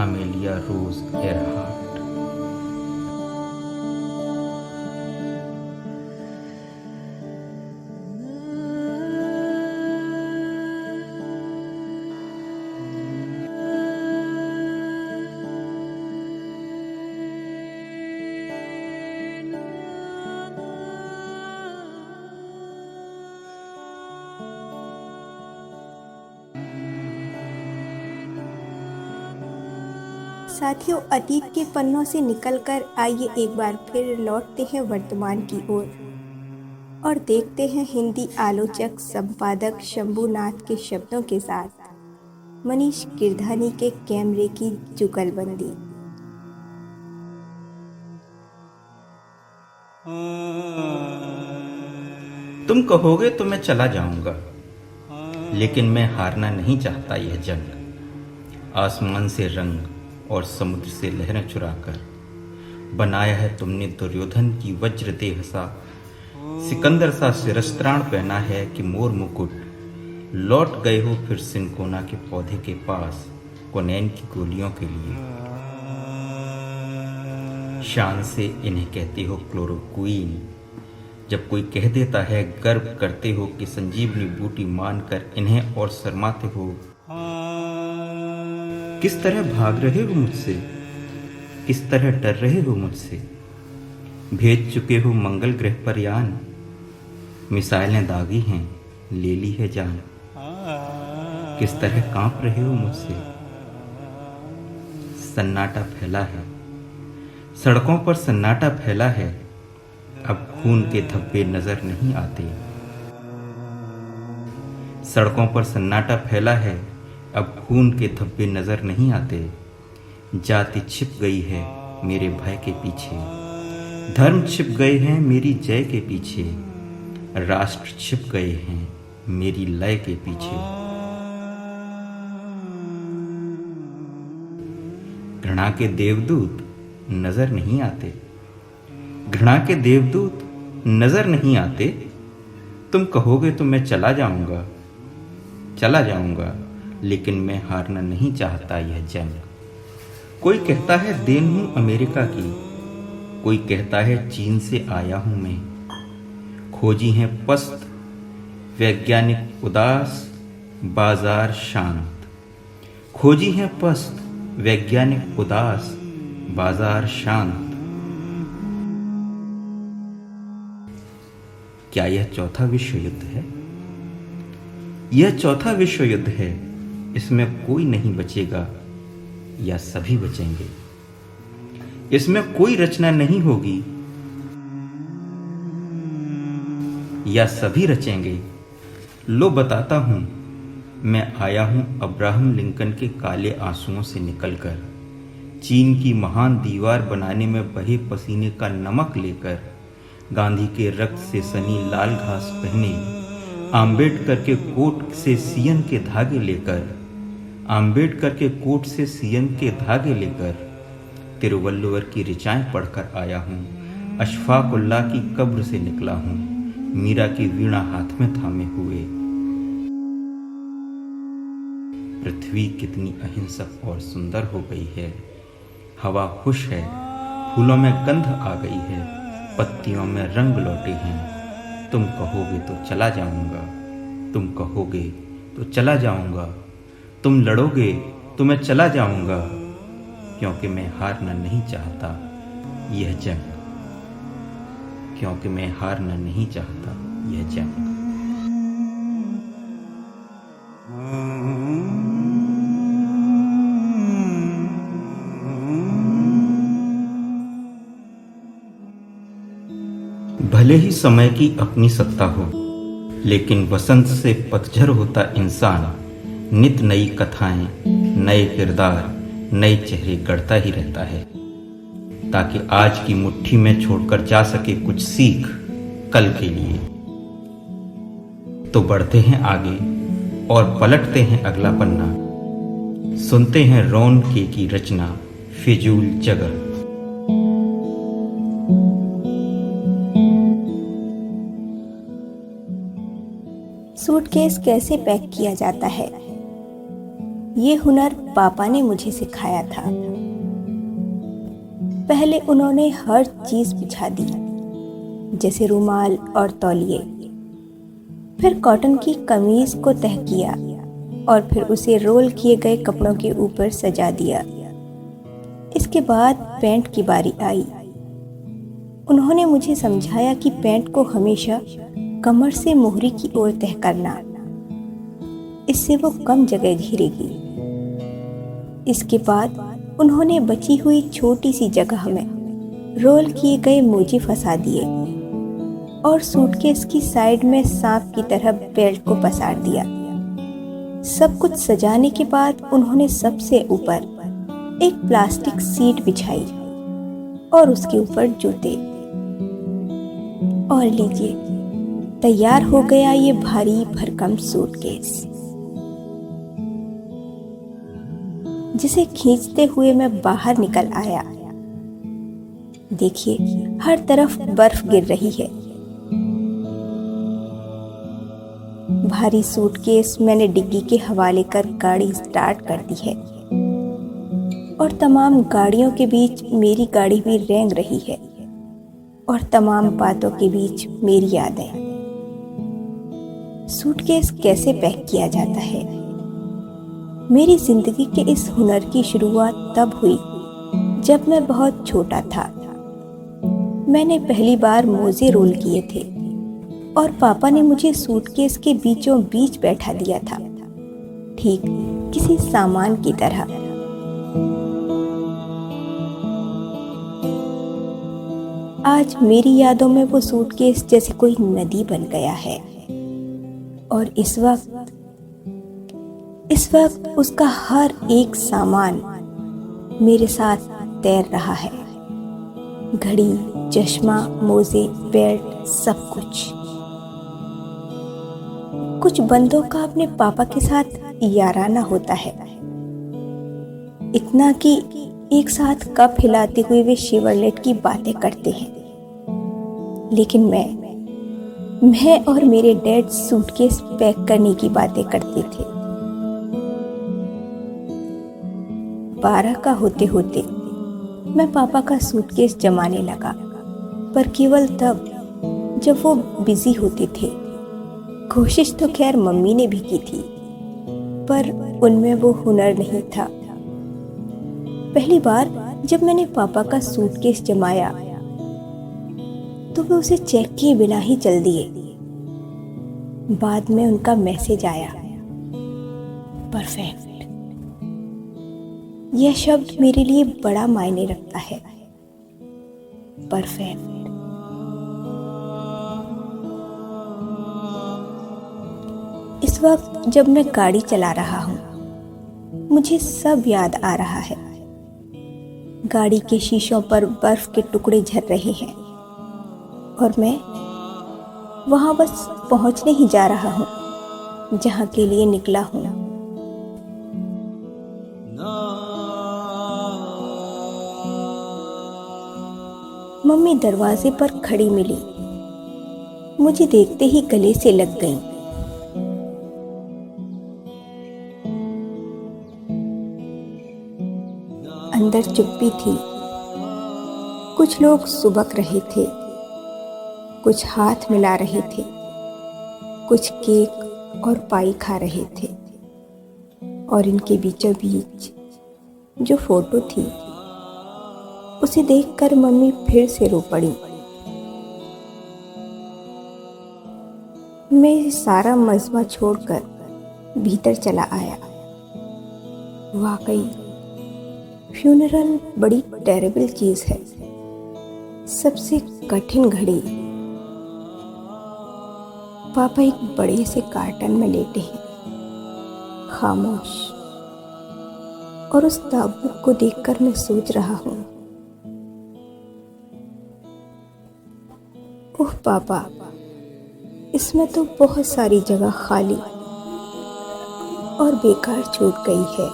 अमेलिया रोज एयरहार्ट। साथियों, अतीत के पन्नों से निकलकर आइए एक बार फिर लौटते हैं वर्तमान की ओर और देखते हैं हिंदी आलोचक संपादक शंभुनाथ के शब्दों के साथ मनीष गिरधानी के कैमरे की जुगलबंदी। तुम कहोगे तो मैं चला जाऊंगा, लेकिन मैं हारना नहीं चाहता यह जंग। आसमान से रंग और समुद्र से लहरें चुराकर बनाया है तुमने दुर्योधन की वज्र देह सा, सिकंदर सा शिरस्त्राण पहना है कि मोर मुकुट। लौट गए हो फिर सिनकोना के पौधे के पास कोनैन की गोलियों के लिए। शान से इन्हें कहते हो क्लोरोक्वीन। जब कोई कह देता है गर्व करते हो कि संजीवनी बूटी मानकर इन्हें और शर्माते हो। किस तरह भाग रहे हो मुझसे, किस तरह डर रहे हो मुझसे। भेज चुके हो मंगल ग्रह पर यान, मिसाइलें दागी हैं ले ली है जान। किस तरह कांप रहे हो मुझसे। सन्नाटा फैला है, सड़कों पर सन्नाटा फैला है, अब खून के धब्बे नजर नहीं आते। सड़कों पर सन्नाटा फैला है, अब खून के धब्बे नजर नहीं आते। जाति छिप गई है मेरे भय के पीछे, धर्म छिप गए हैं मेरी जय के पीछे, राष्ट्र छिप गए हैं मेरी लय के पीछे। घृणा के देवदूत नजर नहीं आते, घृणा के देवदूत नजर नहीं आते। तुम कहोगे तो मैं चला जाऊंगा, चला जाऊंगा, लेकिन मैं हारना नहीं चाहता यह जंग। कोई कहता है देन हूं अमेरिका की, कोई कहता है चीन से आया हूं मैं। खोजी हैं पस्त वैज्ञानिक उदास, बाजार शांत। खोजी हैं पस्त वैज्ञानिक उदास, बाजार शांत। क्या यह चौथा विश्व युद्ध है? यह चौथा विश्व युद्ध है। इसमें कोई नहीं बचेगा या सभी बचेंगे। इसमें कोई रचना नहीं होगी या सभी रचेंगे। लो बताता हूं, मैं आया हूं अब्राहम लिंकन के काले आंसुओं से निकलकर, चीन की महान दीवार बनाने में बहे पसीने का नमक लेकर, गांधी के रक्त से सनी लाल घास पहने, आम्बेडकर के कोट से सियन के धागे लेकर, आम्बेडकर के कोट से सियन के धागे लेकर, तिरुवल्लुवर की ऋचाएं पढ़कर आया हूँ, अशफाक उल्लाह की कब्र से निकला हूँ, मीरा की वीणा हाथ में थामे हुए। पृथ्वी कितनी अहिंसक और सुंदर हो गई है। हवा खुश है, फूलों में गंध आ गई है, पत्तियों में रंग लौटे हैं। तुम कहोगे तो चला जाऊंगा, तुम कहोगे तो चला जाऊंगा, तुम लड़ोगे तो मैं चला जाऊंगा, क्योंकि मैं हारना नहीं चाहता यह जंग, क्योंकि मैं हारना नहीं चाहता यह जंग। भले ही समय की अपनी सत्ता हो, लेकिन वसंत से पतझड़ होता इंसान नित नई कथाएं, नए किरदार, नए चेहरे गढ़ता ही रहता है, ताकि आज की मुट्ठी में छोड़कर जा सके कुछ सीख कल के लिए। तो बढ़ते हैं आगे और पलटते हैं अगला पन्ना, सुनते हैं रौन के की रचना फिजूल जगर। सूटकेस कैसे पैक किया जाता है, ये हुनर पापा ने मुझे सिखाया था। पहले उन्होंने हर चीज बिछा दी, जैसे रुमाल और तौलिए, फिर कॉटन की कमीज को तह किया और फिर उसे रोल किए गए कपड़ों के ऊपर सजा दिया। इसके बाद पैंट की बारी आई। उन्होंने मुझे समझाया कि पैंट को हमेशा कमर से मोहरी की ओर तह करना, इससे वो कम जगह घेरेगी। इसके बाद उन्होंने बची हुई छोटी सी जगह में रोल किए गए मोजे फंसा दिए और सूटकेस की साइड में सांप की तरह बेल्ट को पसार दिया। सब कुछ सजाने के बाद उन्होंने सबसे ऊपर एक प्लास्टिक सीट बिछाई और उसके ऊपर जूते। और लीजिए, तैयार हो गया ये भारी भरकम सूटकेस, जिसे खींचते हुए मैं बाहर निकल आया। देखिए, हर तरफ बर्फ गिर रही है। भारी सूटकेस मैंने डिग्गी के हवाले कर गाड़ी स्टार्ट कर दी है और तमाम गाड़ियों के बीच मेरी गाड़ी भी रेंग रही है और तमाम बातों के बीच मेरी यादें। सूटकेस कैसे पैक किया जाता है? मेरी जिंदगी के इस हुनर की शुरुआत तब हुई जब मैं बहुत छोटा था। मैंने पहली बार मोजे रोल किए थे और पापा ने मुझे सूटकेस के बीचों बीच बैठा दिया था, ठीक किसी सामान की तरह। आज मेरी यादों में वो सूटकेस जैसे कोई नदी बन गया है और इस वक्त उसका हर एक सामान मेरे साथ तैर रहा है। घड़ी, चश्मा, मोजे, बेल्ट, सब कुछ। कुछ बंदों का अपने पापा के साथ याराना होता है, इतना कि एक साथ कप हिलाते हुए वे शेवरलेट की बातें करते हैं। लेकिन मैं और मेरे डैड सूटकेस पैक करने की बातें करते थे। 12 का होते होते मैं पापा का सूटकेस जमाने लगा, पर केवल तब जब वो बिजी होते थे। कोशिश तो खैर मम्मी ने भी की थी, पर उनमें वो हुनर नहीं था। पहली बार जब मैंने पापा का सूटकेस जमाया तो वे उसे चेक किए बिना ही चल दिए। बाद में उनका मैसेज आया, परफेक्ट। यह शब्द मेरे लिए बड़ा मायने रखता है, परफेक्ट। इस वक्त जब मैं गाड़ी चला रहा हूं, मुझे सब याद आ रहा है। गाड़ी के शीशों पर बर्फ के टुकड़े झर रहे हैं और मैं वहां बस पहुंचने ही जा रहा हूं जहां के लिए निकला हूं। मम्मी दरवाजे पर खड़ी मिली, मुझे देखते ही गले से लग गई। अंदर चुप्पी थी। कुछ लोग सुबक रहे थे, कुछ हाथ मिला रहे थे, कुछ केक और पाई खा रहे थे, और इनके बीचों बीच जो फोटो थी उसे देखकर मम्मी फिर से रो पड़ी। मैं सारा मजमा छोड़कर भीतर चला आया। वाकई फ्यूनरल बड़ी टेरेबल चीज है, सबसे कठिन घड़ी। पापा एक बड़े से कार्टन में लेटे हैं, खामोश, और उस ताबूत को देखकर मैं सोच रहा हूँ, ओह पापा, इसमें तो बहुत सारी जगह खाली और बेकार छूट गई है।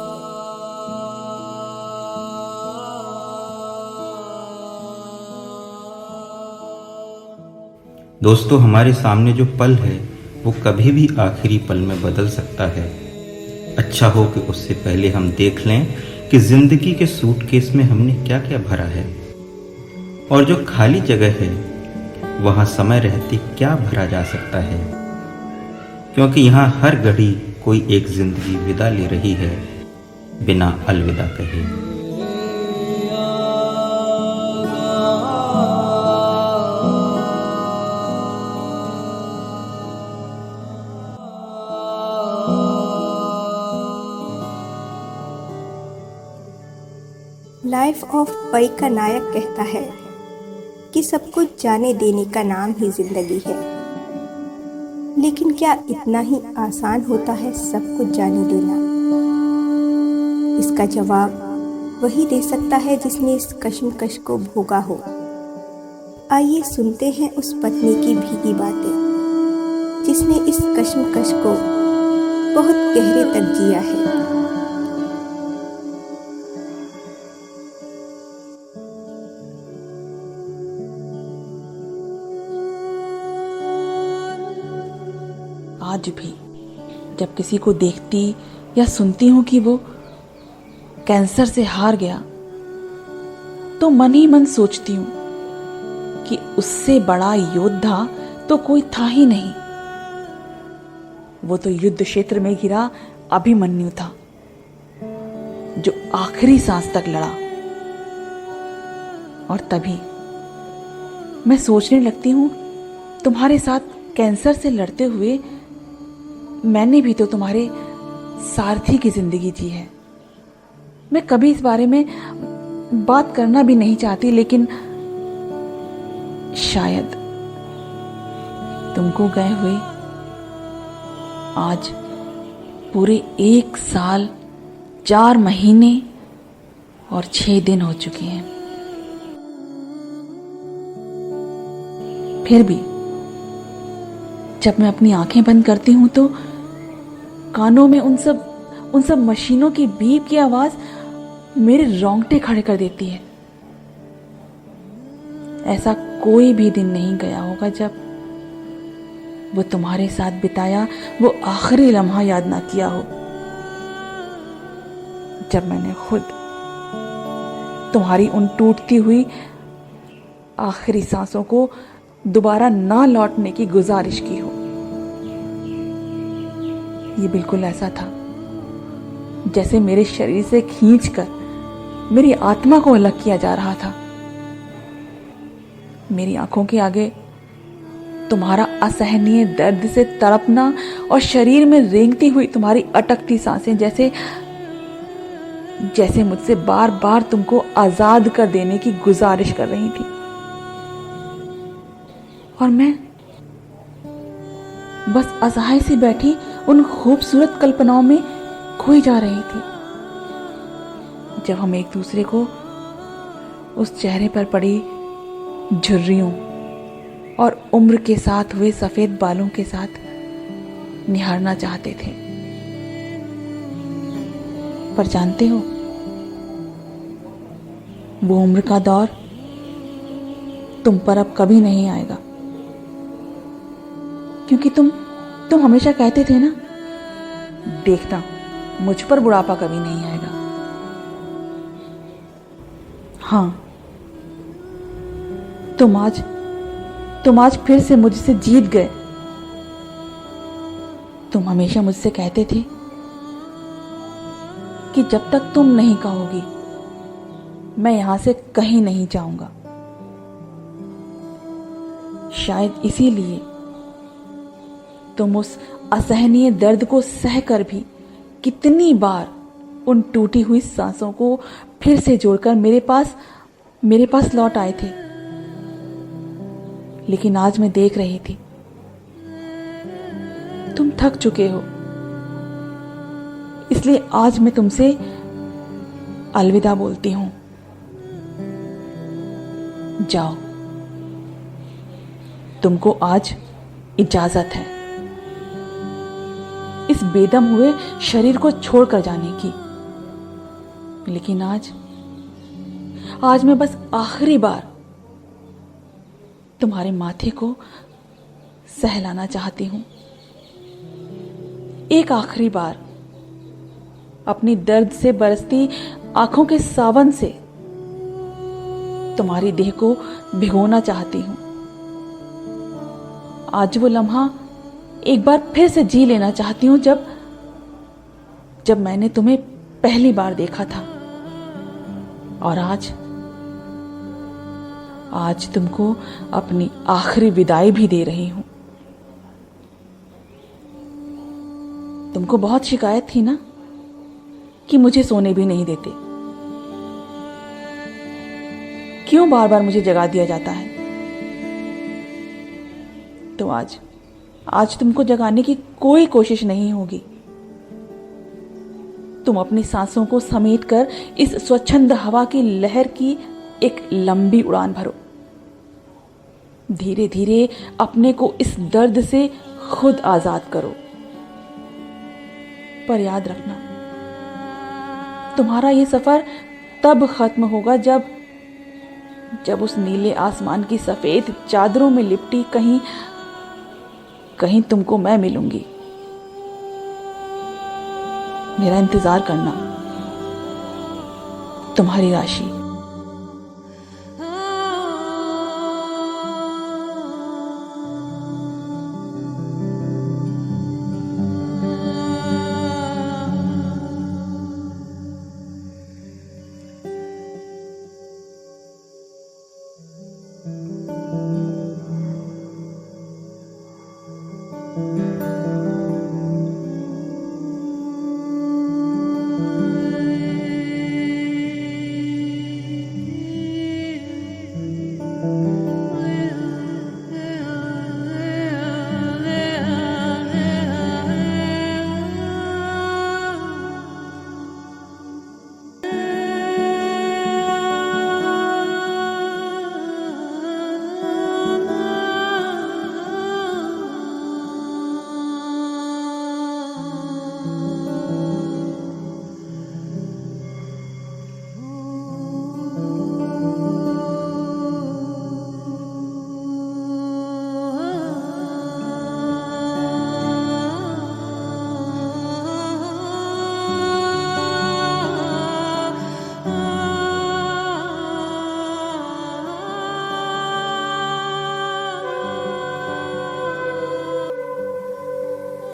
दोस्तों, हमारे सामने जो पल है वो कभी भी आखिरी पल में बदल सकता है। अच्छा हो कि उससे पहले हम देख लें कि जिंदगी के सूटकेस में हमने क्या क्या भरा है, और जो खाली जगह है वहां समय रहते क्या भरा जा सकता है, क्योंकि यहाँ हर घड़ी कोई एक जिंदगी विदा ले रही है बिना अलविदा कहे। लाइफ ऑफ पाई का नायक कहता है कि सब कुछ जाने देने का नाम ही जिंदगी है। लेकिन क्या इतना ही आसान होता है सब कुछ जाने देना? इसका जवाब वही दे सकता है जिसने इस कश्मकश को भोगा हो। आइए सुनते हैं उस पत्नी की भीगी बातें जिसने इस कश्मकश को बहुत गहरे तक जिया है। आज भी जब किसी को देखती या सुनती हूं कि वो कैंसर से हार गया, तो मन ही मन सोचती हूं कि उससे बड़ा योद्धा तो कोई था ही नहीं। वो तो युद्ध क्षेत्र में गिरा अभिमन्यु था, जो आखिरी सांस तक लड़ा। और तभी मैं सोचने लगती हूं, तुम्हारे साथ कैंसर से लड़ते हुए मैंने भी तो तुम्हारे सारथी की जिंदगी जी है। मैं कभी इस बारे में बात करना भी नहीं चाहती, लेकिन शायद तुमको गए हुए आज पूरे 1 साल 4 महीने और 6 दिन हो चुके हैं। फिर भी जब मैं अपनी आंखें बंद करती हूं तो कानों में उन सब मशीनों की बीप की आवाज मेरे रोंगटे खड़े कर देती है। ऐसा कोई भी दिन नहीं गया होगा जब वो तुम्हारे साथ बिताया वो आखिरी लम्हा याद ना किया हो, जब मैंने खुद तुम्हारी उन टूटती हुई आखिरी सांसों को दोबारा ना लौटने की गुजारिश की हो। ये बिल्कुल ऐसा था जैसे मेरे शरीर से खींचकर मेरी आत्मा को अलग किया जा रहा था। मेरी आंखों के आगे तुम्हारा असहनीय दर्द से तड़पना और शरीर में रेंगती हुई तुम्हारी अटकती सांसें जैसे मुझसे बार बार तुमको आजाद कर देने की गुजारिश कर रही थी। और मैं बस असहाय सी बैठी उन खूबसूरत कल्पनाओं में खोई जा रही थी, जब हम एक दूसरे को उस चेहरे पर पड़ी झुर्रियों और उम्र के साथ हुए सफेद बालों के साथ निहारना चाहते थे। पर जानते हो, वो उम्र का दौर तुम पर अब कभी नहीं आएगा, क्योंकि तुम हमेशा कहते थे ना, देखना मुझ पर बुढ़ापा कभी नहीं आएगा। हाँ, तुम आज फिर से मुझसे जीत गए। तुम हमेशा मुझसे कहते थे कि जब तक तुम नहीं कहोगी मैं यहां से कहीं नहीं जाऊंगा। शायद इसीलिए तुम उस असहनीय दर्द को सहकर भी कितनी बार उन टूटी हुई सांसों को फिर से जोड़कर मेरे पास लौट आए थे। लेकिन आज मैं देख रही थी तुम थक चुके हो, इसलिए आज मैं तुमसे अलविदा बोलती हूं। जाओ, तुमको आज इजाजत है इस बेदम हुए शरीर को छोड़कर जाने की। लेकिन आज मैं बस आखिरी बार तुम्हारे माथे को सहलाना चाहती हूं। एक आखिरी बार अपनी दर्द से बरसती आंखों के सावन से तुम्हारी देह को भिगोना चाहती हूं। आज वो लम्हा एक बार फिर से जी लेना चाहती हूं जब मैंने तुम्हें पहली बार देखा था। और आज तुमको अपनी आखिरी विदाई भी दे रही हूं। तुमको बहुत शिकायत थी ना कि मुझे सोने भी नहीं देते। क्यों बार बार मुझे जगा दिया जाता है? तो आज तुमको जगाने की कोई कोशिश नहीं होगी। तुम अपनी सांसों को समेटकर इस स्वच्छंद हवा की लहर की एक लंबी उड़ान भरो। धीरे धीरे अपने को इस दर्द से खुद आजाद करो। पर याद रखना, तुम्हारा यह सफर तब खत्म होगा जब उस नीले आसमान की सफेद चादरों में लिपटी कहीं तुमको मैं मिलूंगी। मेरा इंतजार करना। तुम्हारी राशि।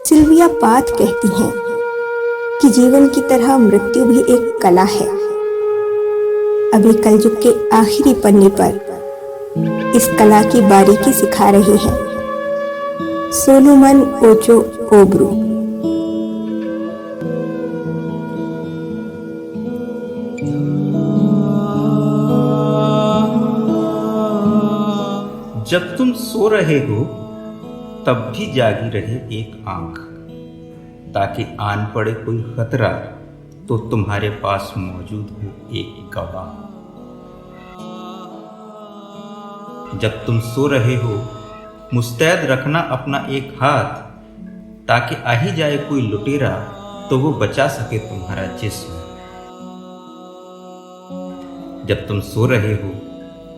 सिल्विया पाथ कहती हैं कि जीवन की तरह मृत्यु भी एक कला है। अभी कलयुग के आखिरी पन्ने पर इस कला की बारीकी सिखा रहे हैं सोलोमन ओचो ओब्रू। जब तुम सो रहे हो तब भी जागी रहे एक आंख, ताकि आन पड़े कोई खतरा तो तुम्हारे पास मौजूद हो एक गवाह। जब तुम सो रहे हो मुस्तैद रखना अपना एक हाथ, ताकि आ ही जाए कोई लुटेरा तो वो बचा सके तुम्हारा जिस्म। जब तुम सो रहे हो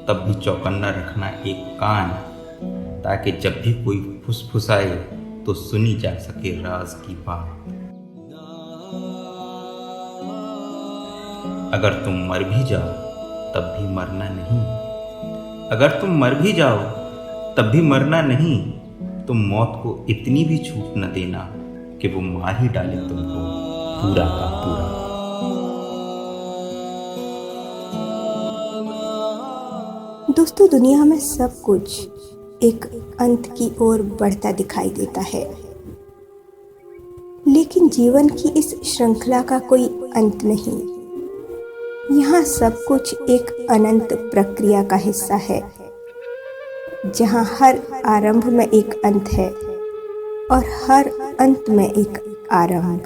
तब भी चौकन्ना रखना एक कान, ताकि जब भी कोई फुसफुसाए तो सुनी जा सके राज की बात। अगर तुम मर भी जाओ तब भी मरना नहीं। अगर तुम मर भी जाओ तब भी मरना नहीं। तुम मौत को इतनी भी छूट न देना कि वो मार ही डाले तुमको पूरा का पूरा। दोस्तों, दुनिया में सब कुछ एक अंत की ओर बढ़ता दिखाई देता है, लेकिन जीवन की इस श्रृंखला का कोई अंत नहीं। यहाँ सब कुछ एक अनंत प्रक्रिया का हिस्सा है, जहाँ हर आरंभ में एक अंत है और हर अंत में एक आरंभ।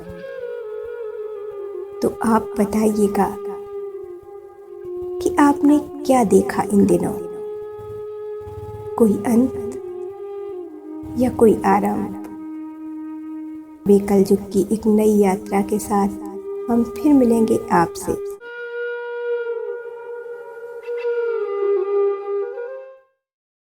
तो आप बताइएगा कि आपने क्या देखा इन दिनों? कोई अंत या कोई आरंभ? वे कलयुग की एक नई यात्रा के साथ हम फिर मिलेंगे आपसे।